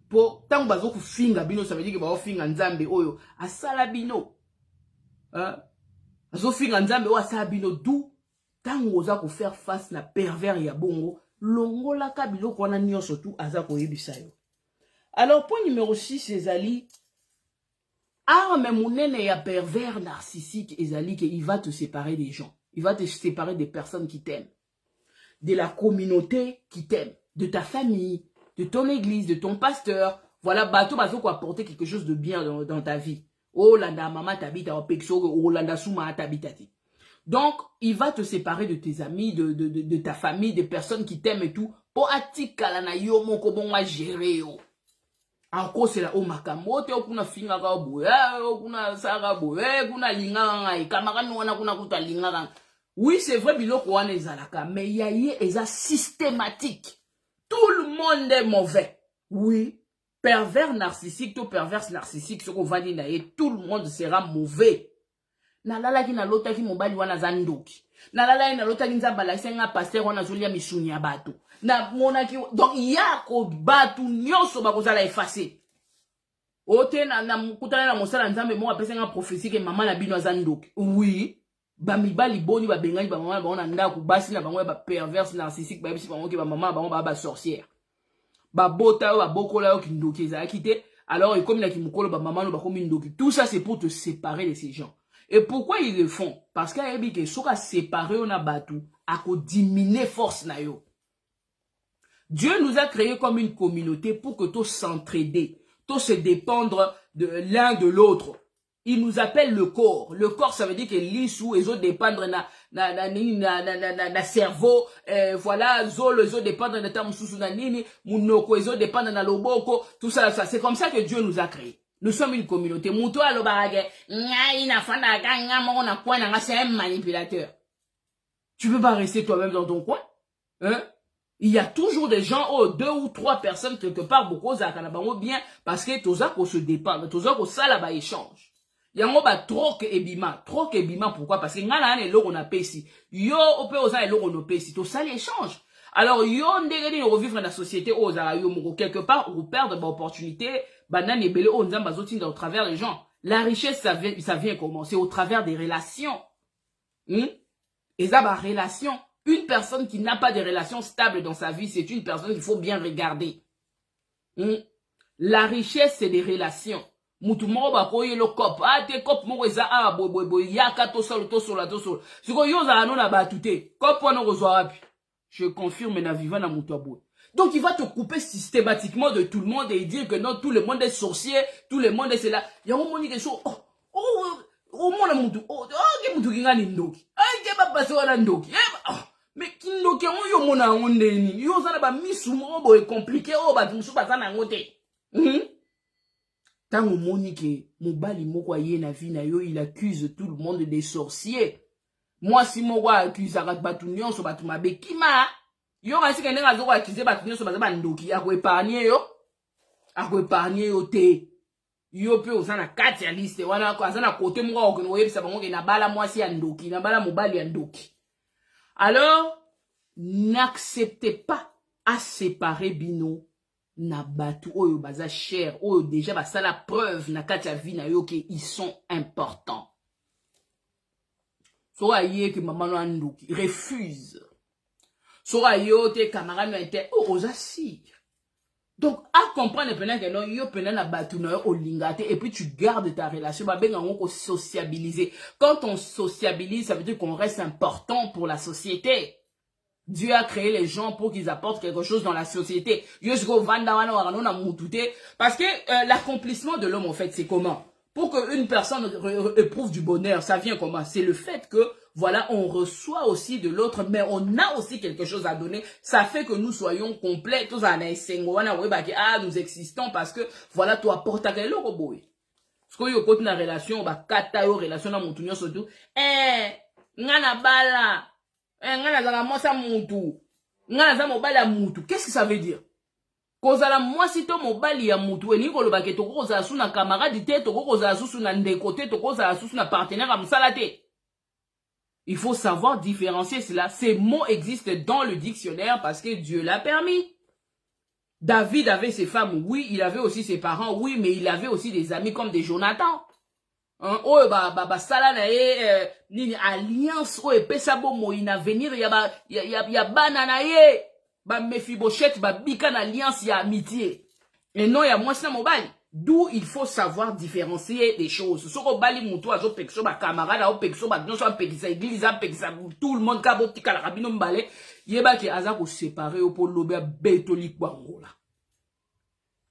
Po tango bazo ku finga bino ça veut dire que ba finga nzambe oyo asala bino. Azo finga nzambe o asala bino du tango oza ko faire face na pervers ya bongo, longola ka biloko wana nyonso tu aza ko yebisa yo. Alors point numéro 6 ezali arme monene ya pervers narcissique ezali que il va te séparer des gens. Il va te séparer des personnes qui t'aiment, de la communauté qui t'aime, de ta famille, de ton église, de ton pasteur. Voilà, bateau ko apporter quelque chose de bien dans ta vie. Oh landa mama tabita opexo, oh landa souma tabita. Donc, il va te séparer de tes amis, de ta famille, des personnes qui t'aiment et tout. Pour atikala na yo moko bonwa gérer yo. Encore c'est là au makamote kuna finga ka boye, kuna sara boye, kuna linganga e kamara nwana kuna kuta linganga. Oui, c'est vrai biloko wana ezalaka, mais yaye eza systématique. Tout le monde est mauvais. Oui, pervers narcissique, tout pervers narcissique, ce qu'on va dire tout le monde sera mauvais. Nalala ki na lota ki mobali wana zandoki. Nalala ki na lota ki nzabala senga pasteur wana zulia misuni ya bato. Na mona ki donc yako batu nyonso bakozala effacer. Ote na mukutana na mosala nzambe mo apesa nga prophétie ke mama na bino zandoki. Oui, ba mibali boni ba bengani ba mama ba na ndako basi na bango ba pervers narcissique ba bisi bango ke ba mama bango ba sorcière. Ba bota ba bokola yo ki ndoki ezalaki te. Alors comme na ki mukolo ba mama no ba komi ndoki. Tout ça c'est pour te séparer de ces gens. Et pourquoi ils le font? Parce qu'il y a des gens qui séparés on a battu, à diminuer force na yo. Dieu nous a créé comme une communauté pour que tous s'entraider, tous se dépendre de l'un de l'autre. Il nous appelle le corps. Le corps, ça veut dire que l'issue, ils ont dépendre na cerveau, voilà, zolo, ils ont dépendre na tamususu na nini, munoko, ils ont dépendre na loboko, tout ça, ça. C'est comme ça que Dieu nous a créé. Nous sommes une communauté. Mouto alo barage, c'est un manipulateur. Tu peux pas rester toi-même dans ton coin? Hein? Il y a toujours des gens, oh, 2 ou 3 personnes quelque part, beaucoup zakanabango bien, parce que toza ko se dépendre, toza ko sala ba échange. Yango ba troc et bima. Troc et bima, pourquoi? Parce que ngana ane loko na pesi. Yo, ope oza e loko no pesi. To sala échange. Alors, yo, ndegeni revivre dans la société, oza yo moko quelque part, ou perdre ba opportunité, banane et belé, on zamba zotine au travers des gens. La richesse, ça vient comment? C'est au travers des relations. Et ça, bah, relation. Une personne qui n'a pas de relations stables dans sa vie, c'est une personne qu'il faut bien regarder. La richesse, c'est des relations. Mutumo ba koye lo kop. Ah, te kop mo eza ah boy yaka to solo. Siko yo za anona ba tuté. Kop wana kozwa wapi? Je confirme na vivant na mutu aboy. Donc il va te couper systématiquement de tout le monde et dire que non, tout le monde est sorcier, tout le monde est cela. Il y a un moment qui oh mon amutu, ke mutu kingani ndoki. Ay ke ba paso wana ndoki. Mais kindoki yo mona ondeni. Yo za ba misu mo boy compliqué ba musu ba za na ngote. Tango monique mobali moko ye na vie na yo, il accuse tout le monde des sorciers. Moi si mo wa accuse akat batu nyonso batu mabe kima. Yo kasi kende ngazo kwa accuse batu nyonso baza bandoki ako épargner yo te. Yo pe osana kati ya liste wana ko azana côté moko ko no yebisa bango ke na bala mwasi ya ndoki, na bala mobali ya ndoki. Alors n'acceptez pas à séparer bino na batu oyo baza cher oyo déjà basa la preuve na kati ya vie na yo ke ils sont importants. So aye ke maman no andoki refuse. So aye te camarade no était oza si. Donc à comprendre pendant que non yo pendant na batu no o lingate et puis tu gardes ta relation ba benga ngo sociabiliser. Quand on sociabilise, ça veut dire qu'on reste important pour la société. Dieu a créé les gens pour qu'ils apportent quelque chose dans la société. Parce que l'accomplissement de l'homme, en fait, c'est comment? Pour qu'une personne éprouve du bonheur, ça vient comment? C'est le fait que, voilà, on reçoit aussi de l'autre, mais on a aussi quelque chose à donner. Ça fait que nous soyons complets. Nous existons parce que, voilà, tu apportes à quel robot. Parce que yo côté na relation, ba kata yo relation na mutu nyonso tout. Ngana bala. Ngana zala mosa mutu. Ngana za mobali ya mutu. Qu'est-ce que ça veut dire? Kozala mwasi to mobali ya mutu. Eni koloba ke toko kozala su na camarade te, toko kozala su na ndeko te, toko kozala su na partenaire ya musala te. Il faut savoir différencier cela. Ces mots existent dans le dictionnaire parce que Dieu l'a permis. David avait ses femmes, oui, il avait aussi ses parents, oui, mais il avait aussi des amis comme des Jonathan. oyo ba sala na ye nini alliance oyo pesa bo moyi na venir ya bana na ye ba Mephibosheth ba bika na alliance ya amitié et non ya mwasi na mobali. D'où il faut savoir différencier des choses. Soko bali mutu azo pekso ba camarade o pekso ba nyonso pekisa église pekisa tout le monde ka botika la rabino mbale yeba ki aza ko séparer o po lobe betoli kwangola.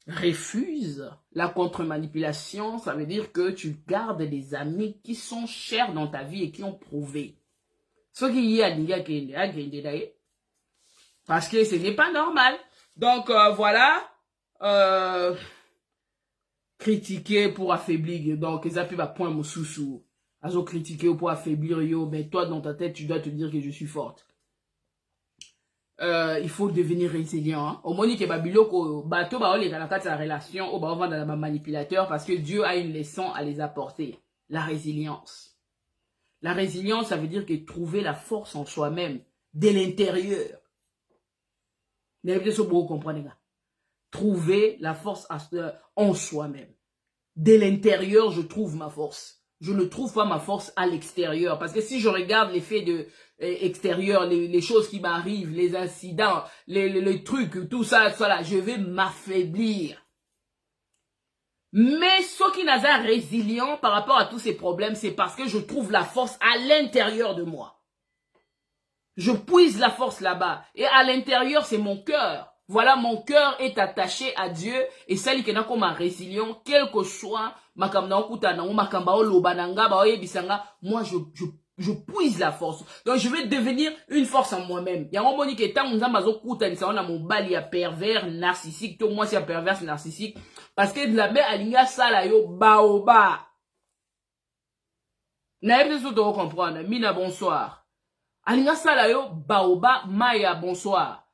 Refuse la contre-manipulation, ça veut dire que tu gardes des amis qui sont chers dans ta vie et qui ont prouvé. Ce qui y a parce que ce n'est pas normal. Donc voilà, critiquer pour affaiblir. Donc ça peut point mon sous-sous. Azo critiquer pour affaiblir yo, mais toi dans ta tête tu dois te dire que je suis forte. Il faut devenir résilient. Hein. Au moni que babiloko bato ba ole dans la relation, au ba vendre dans manipulateur parce que Dieu a une leçon à les apporter. La résilience. La résilience, ça veut dire que trouver la force en soi-même, de l'intérieur. Vous comprenez? Trouver la force en soi-même. De l'intérieur, je trouve ma force. Je ne trouve pas ma force à l'extérieur. Parce que si je regarde les faits extérieurs, les choses qui m'arrivent, les incidents, les trucs, tout ça, je vais m'affaiblir. Mais ce qui n'a pas résilient par rapport à tous ces problèmes, c'est parce que je trouve la force à l'intérieur de moi. Je puise la force là-bas. Et à l'intérieur, c'est mon cœur. Voilà, mon cœur est attaché à Dieu. Et ça, il y a comme un résilient, quel que soit moi, je puise la force. Donc, je vais devenir une force en moi-même. Il y a un moment qui est tant mon bali à pervers, narcissique. Tout moi, c'est un pervers narcissique. Parce que de la mer, alinga sala yo baoba. N'avez pas de comprendre. Mina, bonsoir. Alinga sala yo baoba, Maya, bonsoir.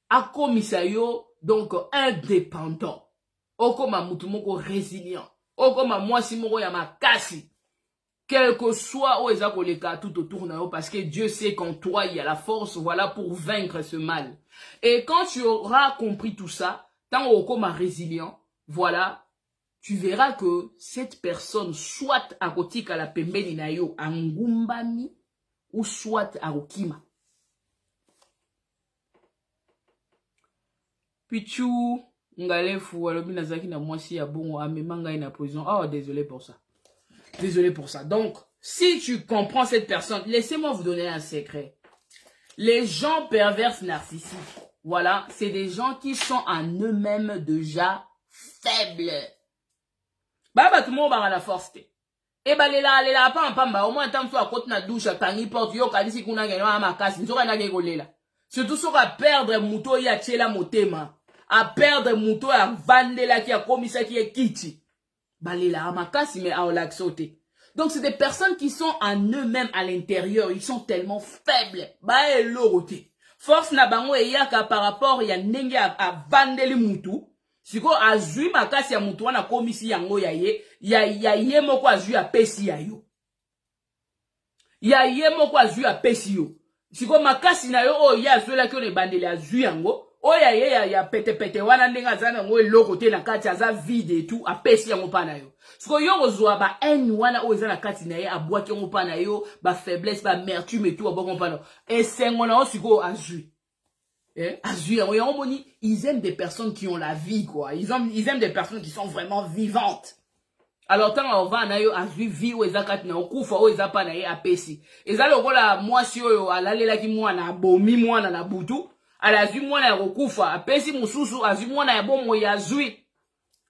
Akomisa yo, donc, indépendant. Okoma mutumoko résilient. Okoma moi si moko ya makasi. Quel que soit où ezako les cas tout autour na yo, parce que Dieu sait qu'en toi il y a la force, voilà, pour vaincre ce mal. Et quand tu auras compris tout ça, tant okoma résilient, voilà, tu verras que cette personne, soit à kotika la pembeni na yo, angumbami, ou soit à okima. Pichou, ngalefu, alobi nazaki na mwasi ya bongo, amemanga ina prison. Oh, désolé pour ça. Désolé pour ça. Donc, si tu comprends cette personne, laissez-moi vous donner un secret. Les gens pervers narcissiques, voilà, c'est des gens qui sont en eux-mêmes déjà faibles. Bah, tout le monde va la force. Et bah, les pamba, au moins, tant que tu as côté na douche, tangi porte, yo, kalisi kuna gagnon à ma casse, n'sora na gegolela. Surtout, sur à perdre mouto, ya tchela motema. À perdre mouto, à vandela qui a commis ça qui est kiti. Balela amakasi mais aolak sauté. Donc c'est des personnes qui sont en eux-mêmes à l'intérieur, ils sont tellement faibles. Ba eloroté. Force na bango eyaka par rapport ya ndenge a vandeli mutu. Siko azui makasi ya mutu wana komisi yango ya ye moko azui a pesi ya yo. Ya ye moko azui a pesi yo. Siko makasi na yo o ya azui la kyo ne bandeli azui yango. Oya ya pete wana ndenga zana ngo eloko te na kati aza vide et tout apesi yango pa na yo. Siko yo ozwa ba haine wana o eza na kati na ye abwaki yango pa na yo, ba faiblesse, ba amertume et tout abwaki pa na yo. Et sengo na o siko azui. Azui yango moni, ils aiment des personnes qui ont la vie quoi. Ils aiment des personnes qui sont vraiment vivantes. Alors tant on va na yo azui vie o eza kati na okufa o eza pa na ye apesi. Eza lokola mwasi oyo alalela ki mwana bomi mwana na butu. Alazui mwana ya kokufa apesi mususu azui mwana ya bomo ya zui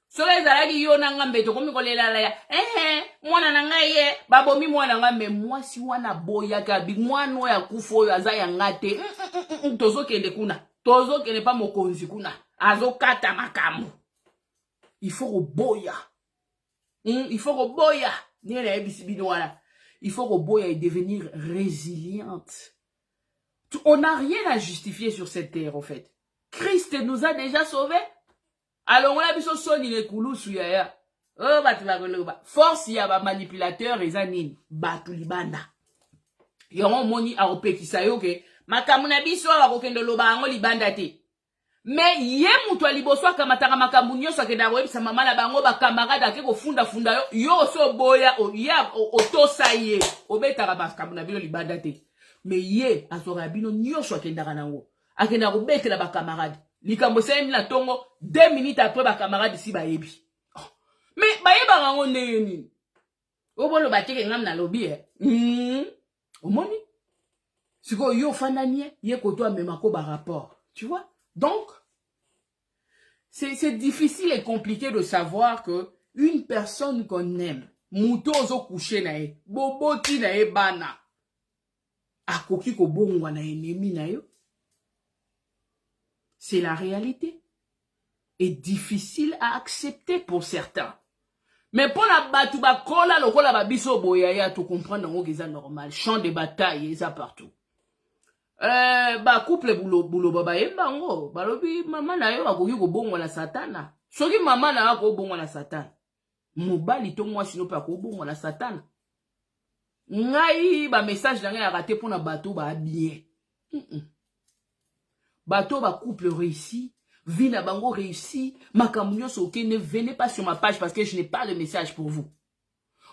sola ezalaki yo na ngambe to komi kolela ya mwana na ngai ye babomi mwana ngambe mwasi wana boya ka bi mwana ya kufa oyo aza ya ngate tozokende kuna tozokende pa mokonzi kuna azokata makambo il faut koboya il faut koboya nene ebisi bino wana il faut koboya et devenir résiliente. On n'a rien à justifier sur cette terre, en fait. Christ nous a déjà sauvés. Alors, on a vu son son, il est coulou sous ya. Oh, force, il y a un manipulateur, et zanine. Batulibanda. Yoron moni a opé qui sa yo ke. Makamuna biso a kokendo loba ango libanda te. Mais ye mutu aliboso akamataka makambu nyonso akenda koyebisa mama na bango bakamarade ake kofunda yo yo so boya ya otosa ye obetaka makambu na bino libanda te. Mais ye azoka bino nyonso akendaka nango akenda kobetela bakamarade likambo semi na tongo 2 minutes après bakamarade si bayebi. Mais bayeba rango ndenge nini obolo bateke ngam na lobi omoni siko yo fananie ye koto amema ko ba rapport, tu vois. Donc c'est difficile et compliqué de savoir que une personne qu'on aime muto ozo coucher na ye boboti na ye bana akoki ko bongwa na ennemi na yo. C'est la réalité. Et difficile à accepter pour certains. Mais pour la batu ba kola lokola ba biso boyaya to comprendre ngo keza normal. Champ de bataille ça partout. Ba couple bulo baba yemba ngo balobi mama na yo akoki ko bongwa na satana. Soki mama na yo ko bongwa na satana. Mobali to moi sino pa ko bongwa na satana. Ngai ba message na ngai a raté pour na bateau ba bien. Bateau ba couple réussi. Vie na bango réussi, makambo so ne venez pas sur ma page parce que je n'ai pas de message pour vous.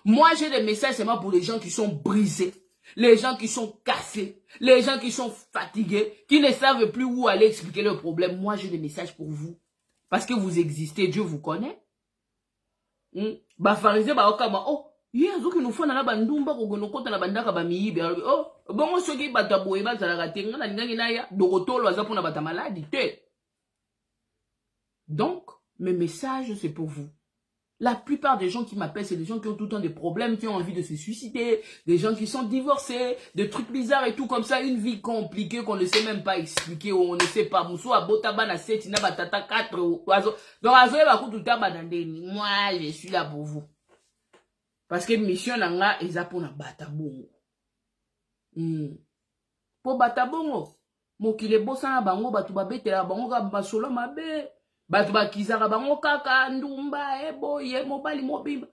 Moi j'ai des messages seulement pour les gens qui sont brisés, les gens qui sont cassés, les gens qui sont fatigués, qui ne savent plus où aller expliquer leurs problèmes. Moi j'ai des messages pour vous parce que vous existez, Dieu vous connaît. Ba pharisé ba okama oh yezo ki nous fona na bandumba ko gono kota na bandaka ba miyibe oh bongo soki bataboye ba zala katenga na lingangi na ya dokotolo aza pona bata maladie te. Donc, mes messages, c'est pour vous. La plupart des gens qui m'appellent, c'est des gens qui ont tout le temps des problèmes, qui ont envie de se suicider, des gens qui sont divorcés, des trucs bizarres et tout comme ça, une vie compliquée qu'on ne sait même pas expliquer, ou on ne sait pas. Moussou a botaba na 7, ina batata 4 oiseaux. Donc, azoé ba tout taba dandeni. Moi, je suis là pour vous. Parce que mission nanga, eza pour na batabongo. Pour batabongo, mokile bossa na bango, batu babetela bango ka basolo mabe. Batu bakizaka bango kaka ndumba boye mobali mobimba.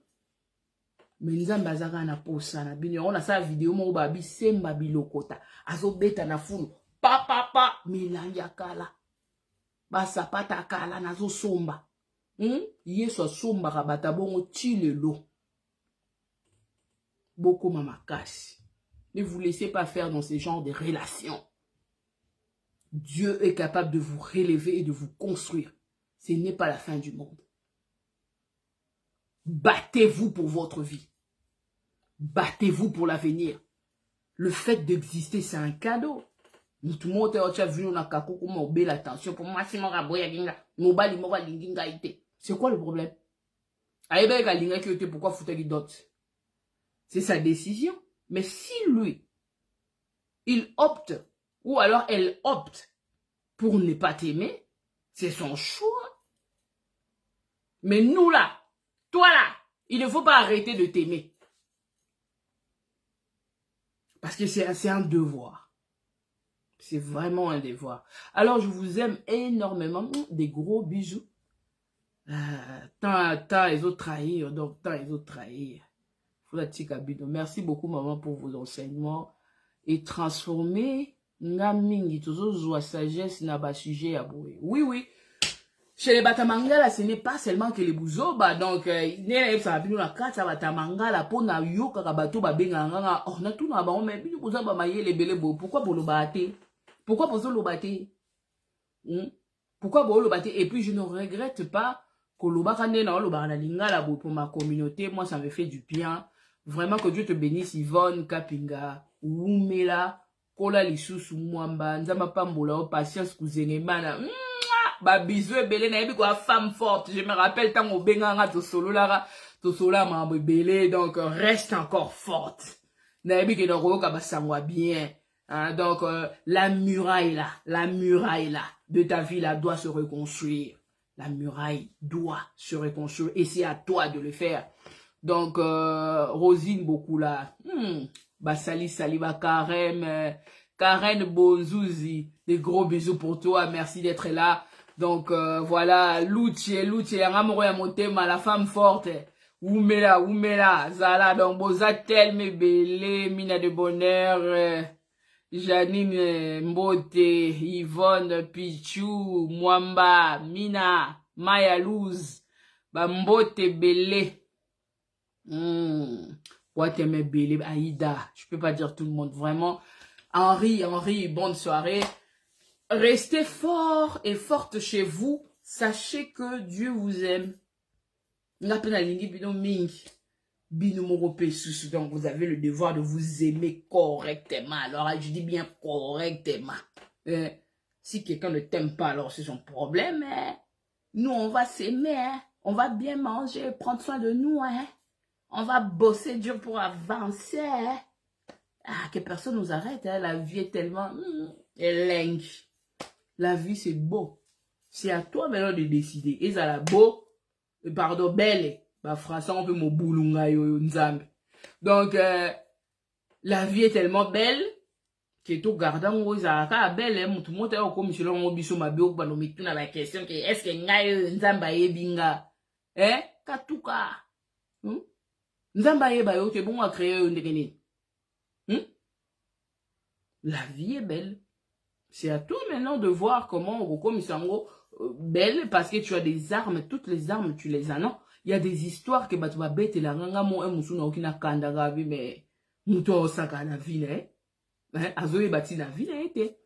Mais nzambe azaka na posa na bino on a sa vidéo mo ba bisemba bilokota azobeta na fulu pa milangi akala ba sapata akala nazo somba yeso somba ka batabongo tilelo boko mamakasi. Ne vous laissez pas faire dans ce genre de relations. Dieu est capable de vous relever et de vous construire. Ce n'est pas la fin du monde. Battez-vous pour votre vie. Battez-vous pour l'avenir. Le fait d'exister, c'est un cadeau. Tout le monde est venu na kako comme belle attention pour moi c'est mon raboya linga. Mobali mo linga ité. C'est quoi le problème? Aïbe ka linga qui était pourquoi foutre qui dot. C'est sa décision. Mais si lui il opte ou alors elle opte pour ne pas t'aimer, c'est son choix. Mais nous là, toi là, il ne faut pas arrêter de t'aimer. Parce que c'est un devoir. C'est vraiment un devoir. Alors je vous aime énormément. Des gros bisous. Tant les autres trahir. Donc tant les autres trahir. Merci beaucoup maman pour vos enseignements. Et transformer Ngamingi, toujours sagesse n'a pas sujet à bouer. Oui. Chez les Batamangala, ce n'est pas seulement que les bouzoba. Donc, il y a la carte à Batamangala pour na yoka kabato babenganga. Oh, na tout na ba mais bien bouzoba maye les belé beau. Pourquoi pour le battre? Pourquoi pour le battre? Pourquoi pour le battre? Et puis, je ne regrette pas que le bakane na le lingala pour ma communauté. Moi, ça me fait du bien. Vraiment que Dieu te bénisse, Yvonne, Kapinga, Oumela, Kola Lisusu, Mwamba, Nzama Pambola, Patience, Cousine, Mana. Ba bisou et belé na quoi femme forte. Je me rappelle tant au benganga to solo la mambo belé donc reste encore forte. Na ebi ke donc ka basangwa bien. Donc la muraille là de ta vie là doit se reconstruire. La muraille doit se reconstruire et c'est à toi de le faire. Donc Rosine beaucoup là. Basali Saliba Karen Bozouzi, des gros bisous pour toi, merci d'être là. Donc voilà, Luchi, Amoro ya Motema, la femme forte. Oumela, Zala, donc Bozatel, mes belés, mina de bonheur. Janine Mbote, Yvonne Pichou, Mwamba, Mina, Maya Luz, Mbote Belé. Wateme Belé, Aïda, je peux pas dire tout le monde, vraiment. Henri, bonne soirée. Restez fort et forte chez vous. Sachez que Dieu vous aime. Donc vous avez le devoir de vous aimer correctement. Alors je dis bien correctement. Si quelqu'un ne t'aime pas, alors c'est son problème. Nous, on va s'aimer. On va bien manger, prendre soin de nous. On va bosser dur pour avancer. Que personne nous arrête. La vie est tellement... lingue. La vie, c'est beau. C'est à toi maintenant de décider. Et ça la beau, pardon, belle. Bah, français, on peut m'oboulunga yo nzambe. Donc, la vie est tellement belle que tout gardant où ça a belle, tout le monde est comme si l'on obiso ma bio, bah, nous mettons la question que est-ce que ngayo nzamba yebinga? Katuka. Nzamba yeba yo, c'est bon à créer une dégaine. La vie est belle. C'est à toi maintenant de voir comment Roko Misango belle parce que tu as des armes, toutes les armes tu les as, non? Il y a des histoires que tu vas bête la ranga mo musuna okina kanda gavi mais muto osaka la ville azoe bati la ville été.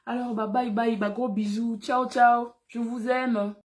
Alors bye bye, gros bisous, ciao ciao, je vous aime.